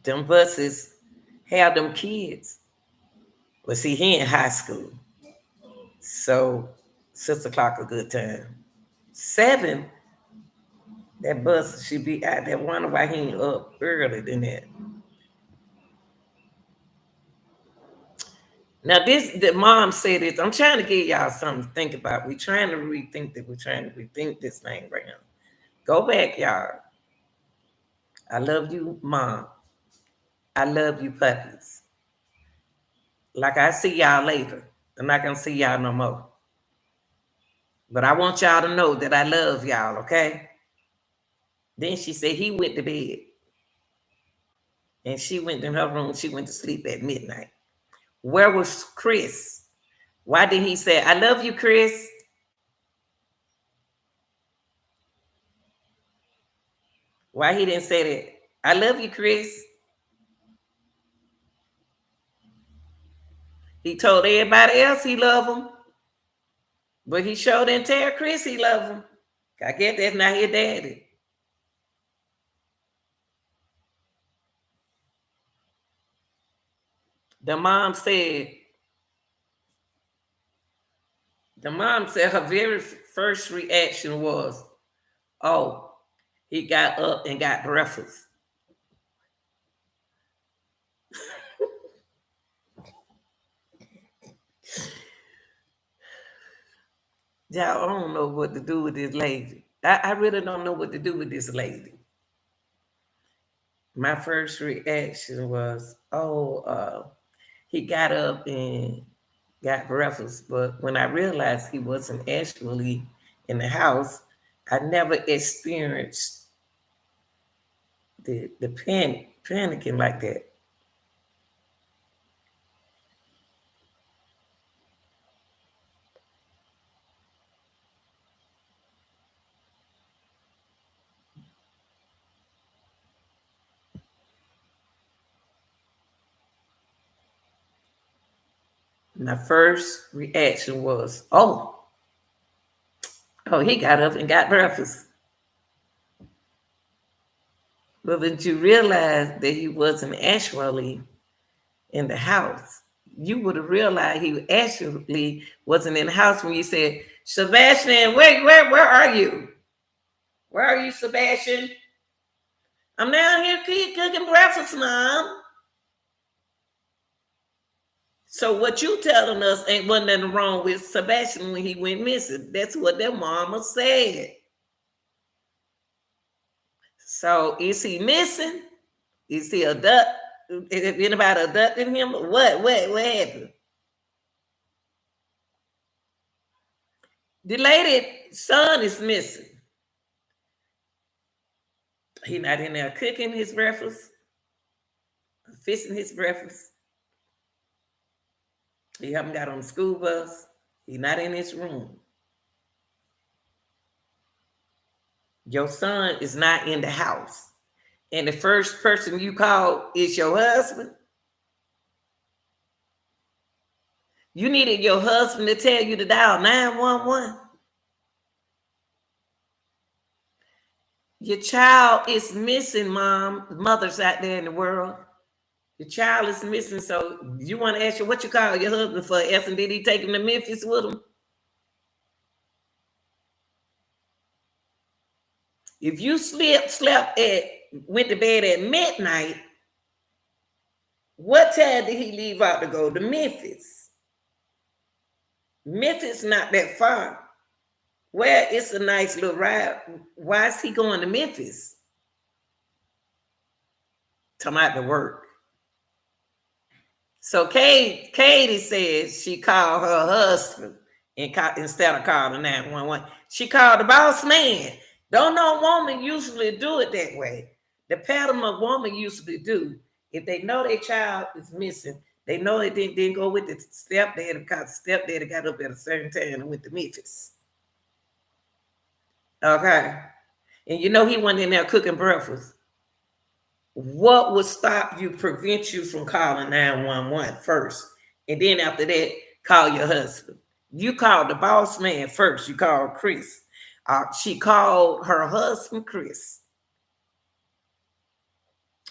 Them buses have them kids. Well, see, he in high school, so 6 o'clock a good time. 7, that bus should be out there. Wonder why he ain't up early than that. Now, the mom said it. I'm trying to get y'all something to think about. We're trying to rethink this thing right now. Go back, y'all. I love you, mom. I love you, puppies. Like I see y'all later. I'm not gonna see y'all no more. But I want y'all to know that I love y'all, okay? Then she said he went to bed. And she went in her room. She went to sleep at midnight. Where was Chris? Why did he say, I love you, Chris? Why he didn't say that? I love you, Chris. He told everybody else he loved him. But he sure didn't tell Chris he loved him. I get that's not his daddy. The mom said, her very first reaction was, oh, he got up and got breakfast. Y'all, I don't know what to do with this lady. I really don't know what to do with this lady. My first reaction was, oh, he got up and got breakfast. But when I realized he wasn't actually in the house, I never experienced the panicking like that. My first reaction was, oh, he got up and got breakfast. But when you realize that he wasn't actually in the house, you would have realized he actually wasn't in the house when you said, Sebastian, where are you? Where are you, Sebastian? I'm down here cooking breakfast, Mom. So what you telling us ain't wasn't nothing wrong with Sebastian when he went missing. That's what their mama said. So is he missing? Is he abduct? Is anybody abducting him? What happened? The lady son is missing. He not in there cooking his breakfast, fixing his breakfast. He haven't got on the school bus. He not in his room. Your son is not in the house. And the first person you call is your husband. You needed your husband to tell you to dial 911. Your child is missing, Mom. Mothers out there in the world. Your child is missing. So you want to ask you what you call your husband for? Asking did he take him to Memphis with him? If you went to bed at midnight, what time did he leave out to go to Memphis? Memphis not that far. Well, it's a nice little ride. Why is he going to Memphis? Come out to work. So Katie says she called her husband instead of calling 911. She called the boss man. Don't no woman usually do it that way. The pattern a woman usually do, if they know their child is missing, they know they didn't go with the stepdaddy because the stepdaddy got up at a certain time and went to Memphis. Okay. And you know he wasn't in there cooking breakfast. What would prevent you from calling 911 first? And then after that, call your husband. You called the boss man first. You called Chris. She called her husband, Chris,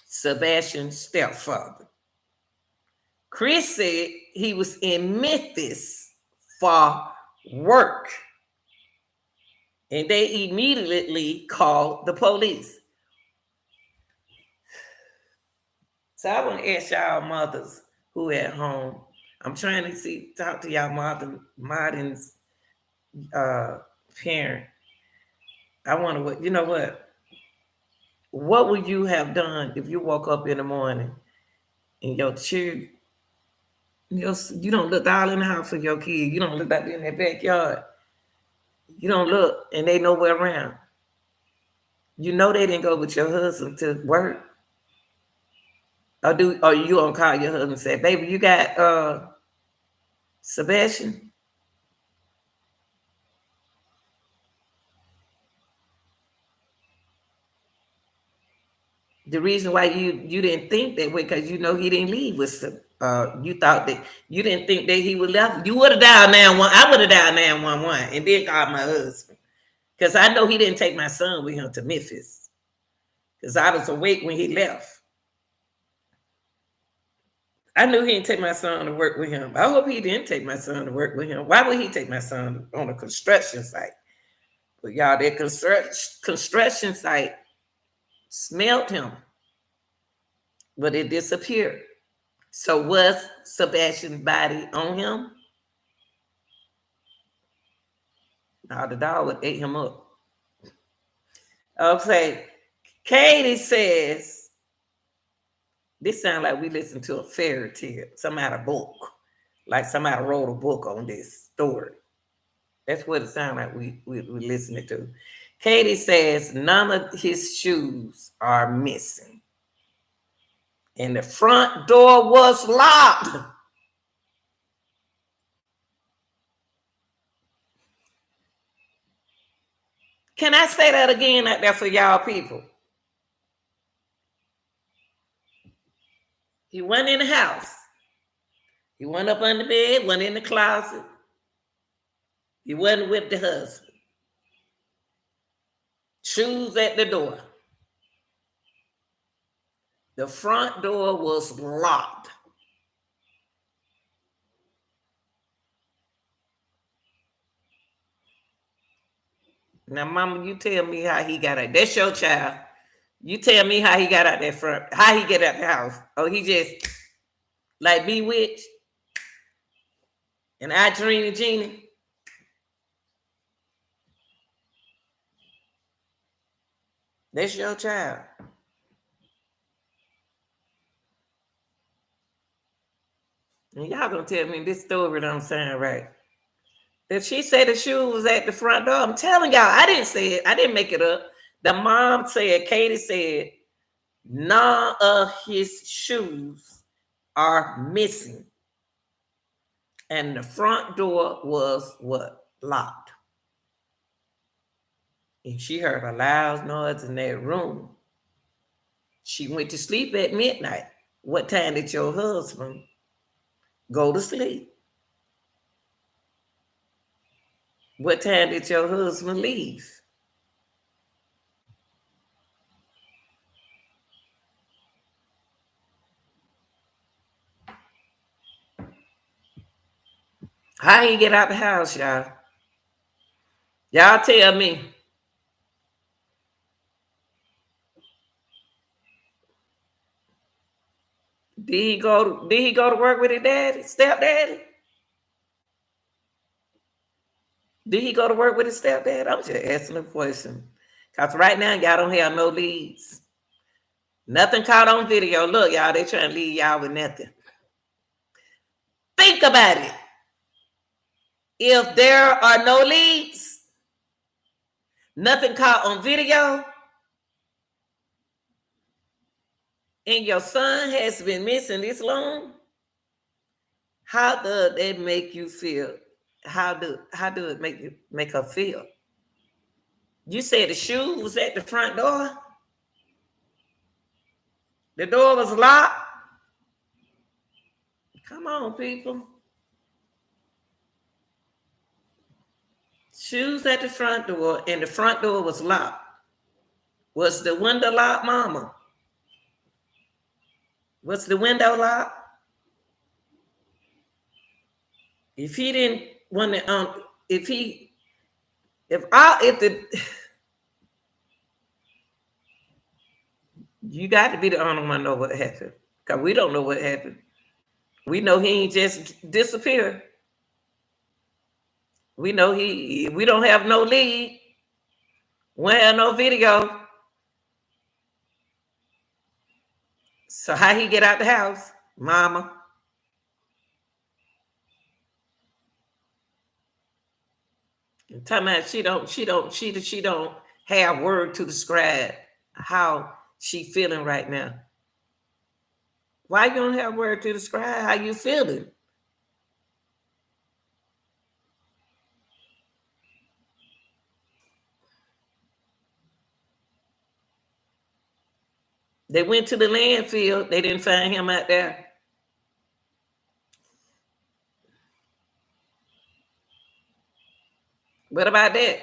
Sebastian's stepfather. Chris said he was in Memphis for work. And they immediately called the police. So I want to ask y'all mothers who at home. I'm trying to talk to y'all modern's parent. I want to, you know what? What would you have done if you woke up in the morning and your children, you don't look all in the house for your kid. You don't look out in their backyard. You don't look and they nowhere around. You know they didn't go with your husband to work. Or you gonna call your husband and say, baby, you got Sebastian? The reason why you didn't think that way because you know he didn't leave with you thought that you didn't think that he would left. You would have dialed 911. I would have dialed 911 and then called my husband. Because I know he didn't take my son with him to Memphis. Because I was awake when he left. I knew he didn't take my son to work with him. I hope he didn't take my son to work with him. Why would he take my son on a construction site? But y'all, that construction site smelled him, but it disappeared. So was Sebastian's body on him? No, the dog would ate him up. Okay, Katie says This sounds like we listened to a fairy tale, somebody a book, like somebody wrote a book on this story. That's what it sounds like we listening to. Katie says none of his shoes are missing. And the front door was locked. Can I say that again out there for y'all people? He went in the house. He went up under the bed, went in the closet. He wasn't with the husband. Shoes at the door. The front door was locked. Now, mama, you tell me how he got out. That's your child. You tell me how he got out that front, how he get out the house. Oh, he just like bewitched. And I dream the genie. That's your child. And y'all gonna tell me this story don't sound right. If she said the shoe was at the front door, I'm telling y'all, I didn't say it. I didn't make it up. The mom said, Katie said, none of his shoes are missing. And the front door was what? Locked. And she heard a loud noise in that room. She went to sleep at midnight. What time did your husband go to sleep? What time did your husband leave? How he get out the house, y'all? Y'all tell me. Did he go to work with his daddy, stepdaddy? Did he go to work with his stepdad? I'm just asking a question. Because right now, y'all don't have no leads. Nothing caught on video. Look, y'all, they trying to leave y'all with nothing. Think about it. If there are no leads, nothing caught on video, and your son has been missing this long, how does that make you feel? How do it make her feel? You said the shoe was at the front door. The door was locked. Come on, people. Shoes at the front door, and the front door was locked. Was the window locked, mama? Was the window locked? If he didn't want to, if the you got to be the only one to know what happened, because we don't know what happened. We know he ain't just disappeared. We know we don't have no lead. We have no video. So how he get out the house, mama? Tell me she don't have word to describe how she feeling right now. Why you don't have word to describe how you feeling? They went to the landfill. They didn't find him out there. What about that?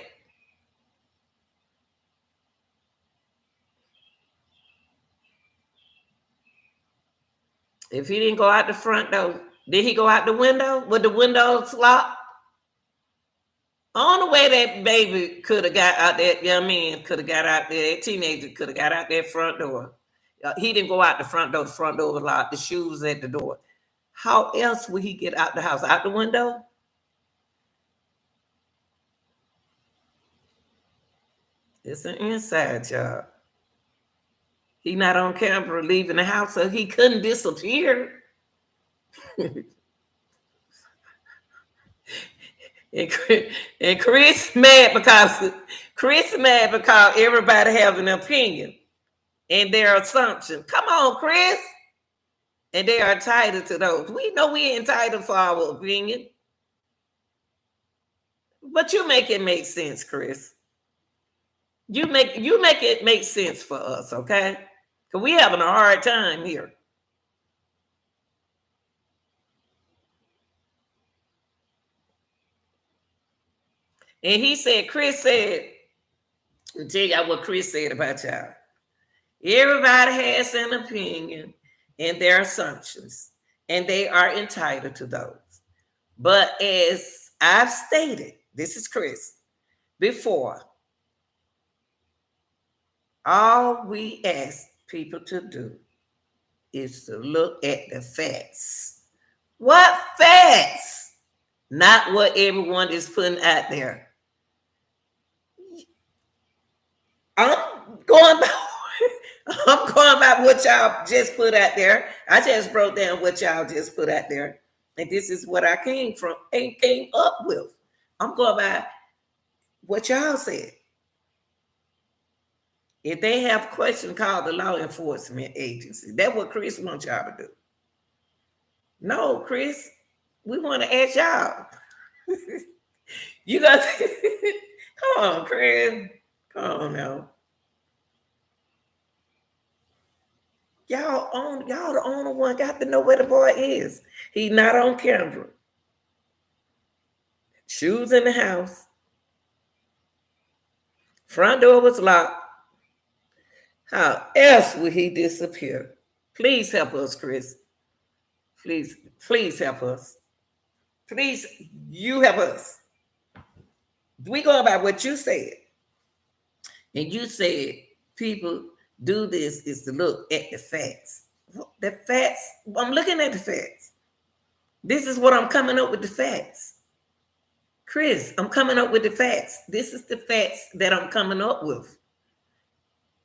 If he didn't go out the front door, did he go out the window? Were the windows locked? On the way that baby could have got out, that young man could have got out there, that teenager could have got out that front door. He didn't go out the front door. The front door was locked. The shoes at the door. How else would he get out the house? Out the window? It's an inside job. He not on camera leaving the house, so he couldn't disappear. And Chris mad because everybody have an opinion and their assumption. Come on, Chris. And they are entitled to those. We know we're entitled for our opinion. But you make it make sense, Chris. You make it make sense for us, okay? Because we having a hard time here. And he said, Chris said, I'll tell y'all what Chris said about y'all. Everybody has an opinion and their assumptions, and they are entitled to those. But as I've stated, this is Chris, before, all we ask people to do is to look at the facts. What facts? Not what everyone is putting out there. I'm going by what y'all just put out there. I just broke down what y'all just put out there. And this is what I came up with. I'm going by what y'all said. If they have questions, call the law enforcement agency. That's what Chris wants y'all to do. No, Chris, we want to ask y'all. You got come on, Chris. Come on now. Y'all the only one got to know where the boy is. He's not on camera. Shoes in the house. Front door was locked. How else would he disappear? Please help us, Chris. Please help us. Please, you help us. We go about what you said. And you said people do this is to look at the facts. The facts, I'm looking at the facts. This is what I'm coming up with the facts. Chris, I'm coming up with the facts. This is the facts that I'm coming up with.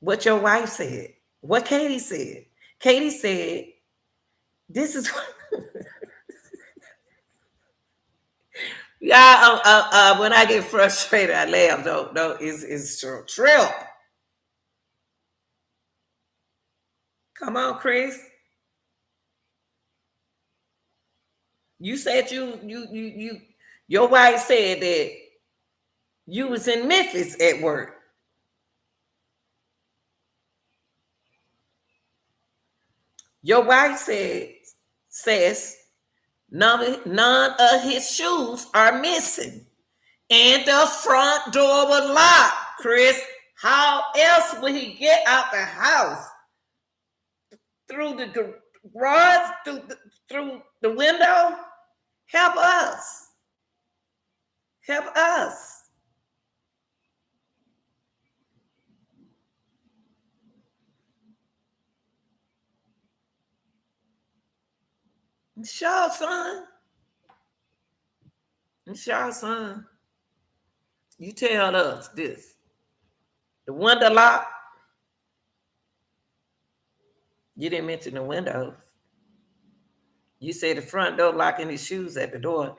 What your wife said. What Katie said. Katie said, this is what yeah, when I get frustrated, I laugh. No, it's trip. Come on, Chris. You said your wife said that you was in Memphis at work. Your wife says none of his shoes are missing. And the front door was locked, Chris. How else would he get out the house? Through the garage? Through the window? Help us. Help us. Sure, son. Sure, son. You tell us this. The window lock. You didn't mention the windows. You said the front door locking his shoes at the door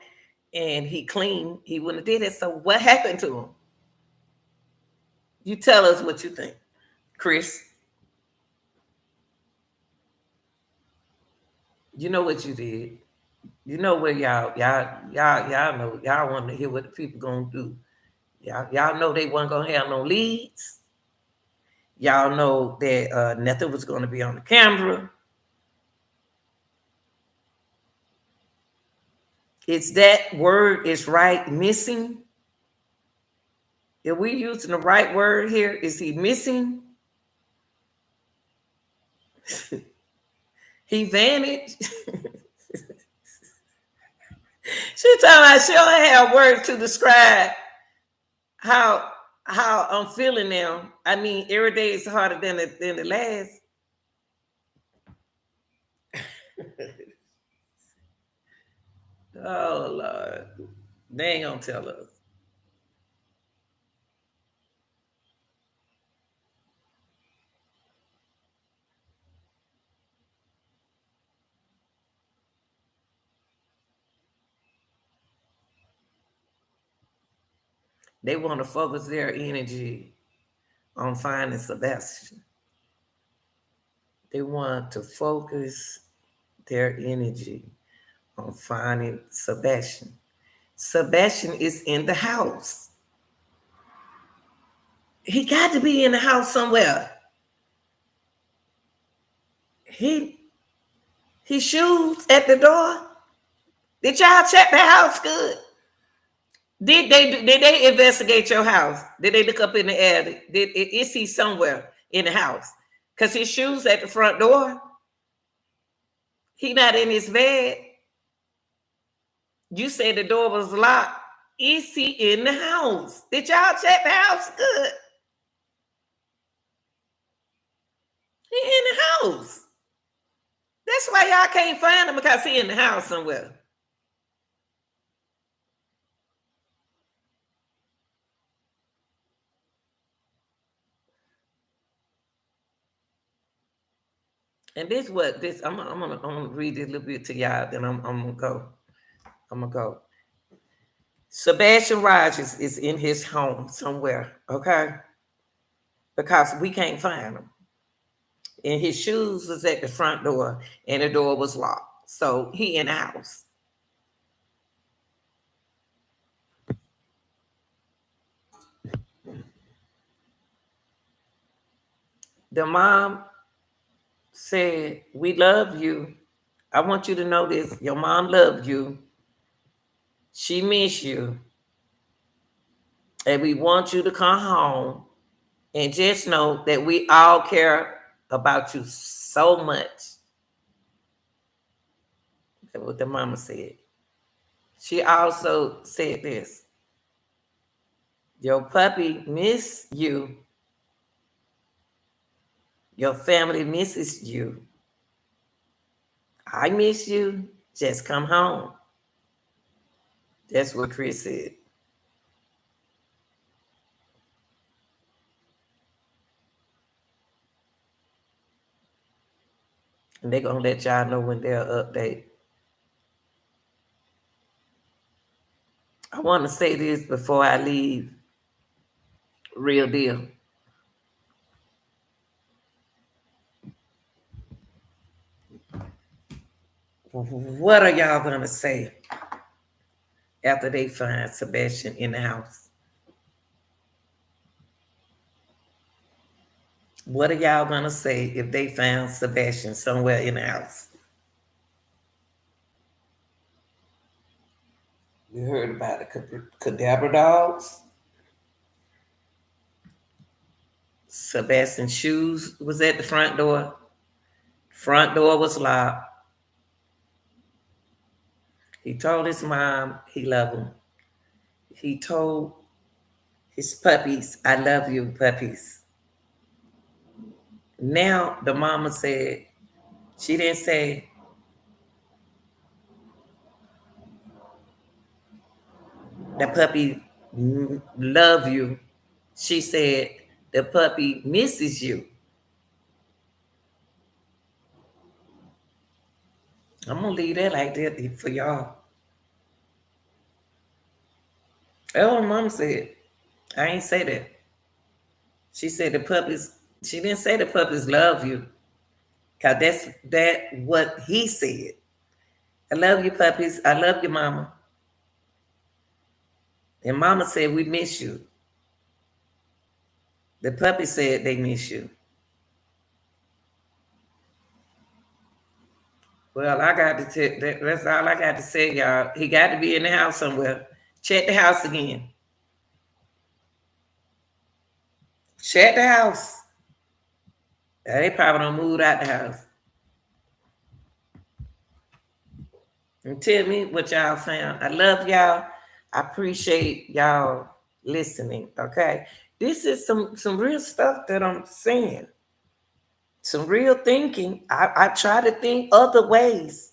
and he clean. He wouldn't have did it. So what happened to him? You tell us what you think, Chris. You know what you did. You know where y'all know. Y'all want to hear what the people gonna do. Y'all know they weren't gonna have no leads. Y'all know that nothing was gonna be on the camera. It's that word is right missing. If we using the right word here, is he missing? He vanished. She talking about she don't have words to describe how I'm feeling now. I mean, every day is harder than the last. Oh Lord, they ain't gonna tell us. They want to focus their energy on finding Sebastian. They want to focus their energy on finding Sebastian. Sebastian is in the house. He got to be in the house somewhere. He his shoes at the door. Did y'all check the house good? Did they investigate your house? Did they look up in the attic? Is he somewhere in the house? Cause his shoes at the front door. He not in his bed. You said the door was locked. Is he in the house? Did y'all check the house good? He in the house. That's why y'all can't find him, because he in the house somewhere. And this what this I'm gonna read this a little bit to y'all. Then I'm gonna go. I'm gonna go. Sebastian Rogers is in his home somewhere, okay? Because we can't find him. And his shoes was at the front door, and the door was locked. So he in the house. The mom said, "We love you. I want you to know this. Your mom loved you. She miss you. And we want you to come home. And just know that we all care about you so much." That's what the mama said. She also said this: "Your puppy miss you. Your family misses you. I miss you. Just come home." That's what Chris said. And they're going to let y'all know when they'll update. I want to say this before I leave. Real deal. What are y'all going to say after they find Sebastian in the house? What are y'all going to say if they found Sebastian somewhere in the house? You heard about the cadaver dogs. Sebastian's shoes was at the front door. Front door was locked. He told his mom he loved him. He told his puppies, "I love you, puppies." Now the mama said, she didn't say, "The puppy love you." She said, "The puppy misses you." I'm gonna leave that like that for y'all. That's what mom said. I ain't say that. She said the puppies. She didn't say the puppies love you, cause that's what he said. "I love you, puppies. I love you, mama." And mama said, "We miss you." The puppy said they miss you. Well, I got to tell that's all I got to say, y'all. He got to be in the house somewhere. Check the house again. Check the house. They probably don't move out the house. And tell me what y'all found. I love y'all. I appreciate y'all listening. Okay. This is some real stuff that I'm saying. Some real thinking. I try to think other ways.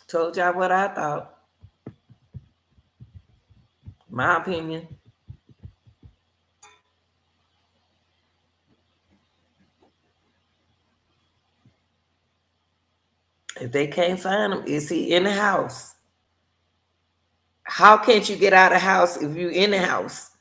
Told y'all what I thought. My opinion. If they can't find him, is he in the house? How can't you get out of the house if you in the house?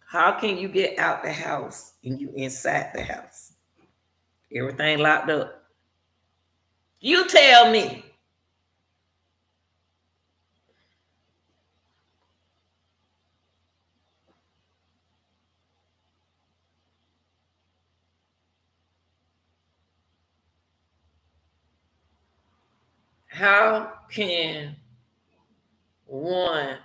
How can you get out the house and you inside the house? Everything locked up. You tell me. How can one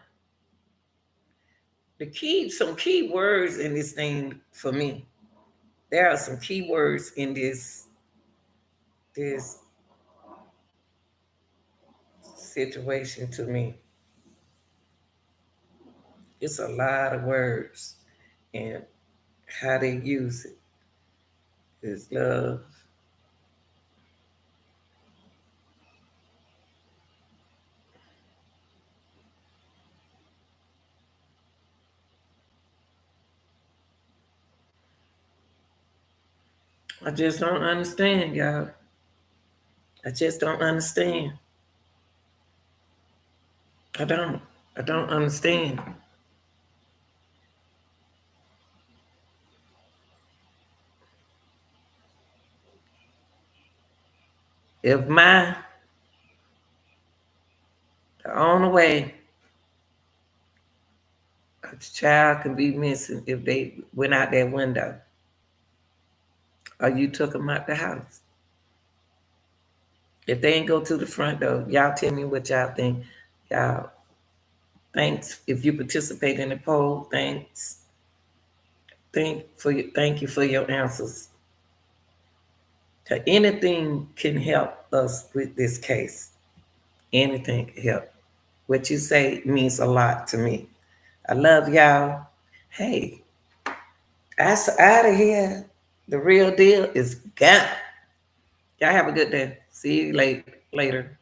some key words in this thing for me? There are some key words in this situation to me. It's a lot of words, and how they use it is love. I just don't understand, y'all. I just don't understand. I don't. I don't understand. If my the only way a child can be missing if they went out that window or you took them out the house. If they ain't go to the front door, y'all tell me what y'all think. Y'all, thanks if you participate in the poll. Thanks. Thank you for your answers. Anything can help us with this case. Anything can help. What you say means a lot to me. I love y'all. Hey, that's out of here. The real deal is gone. Y'all have a good day. See you later.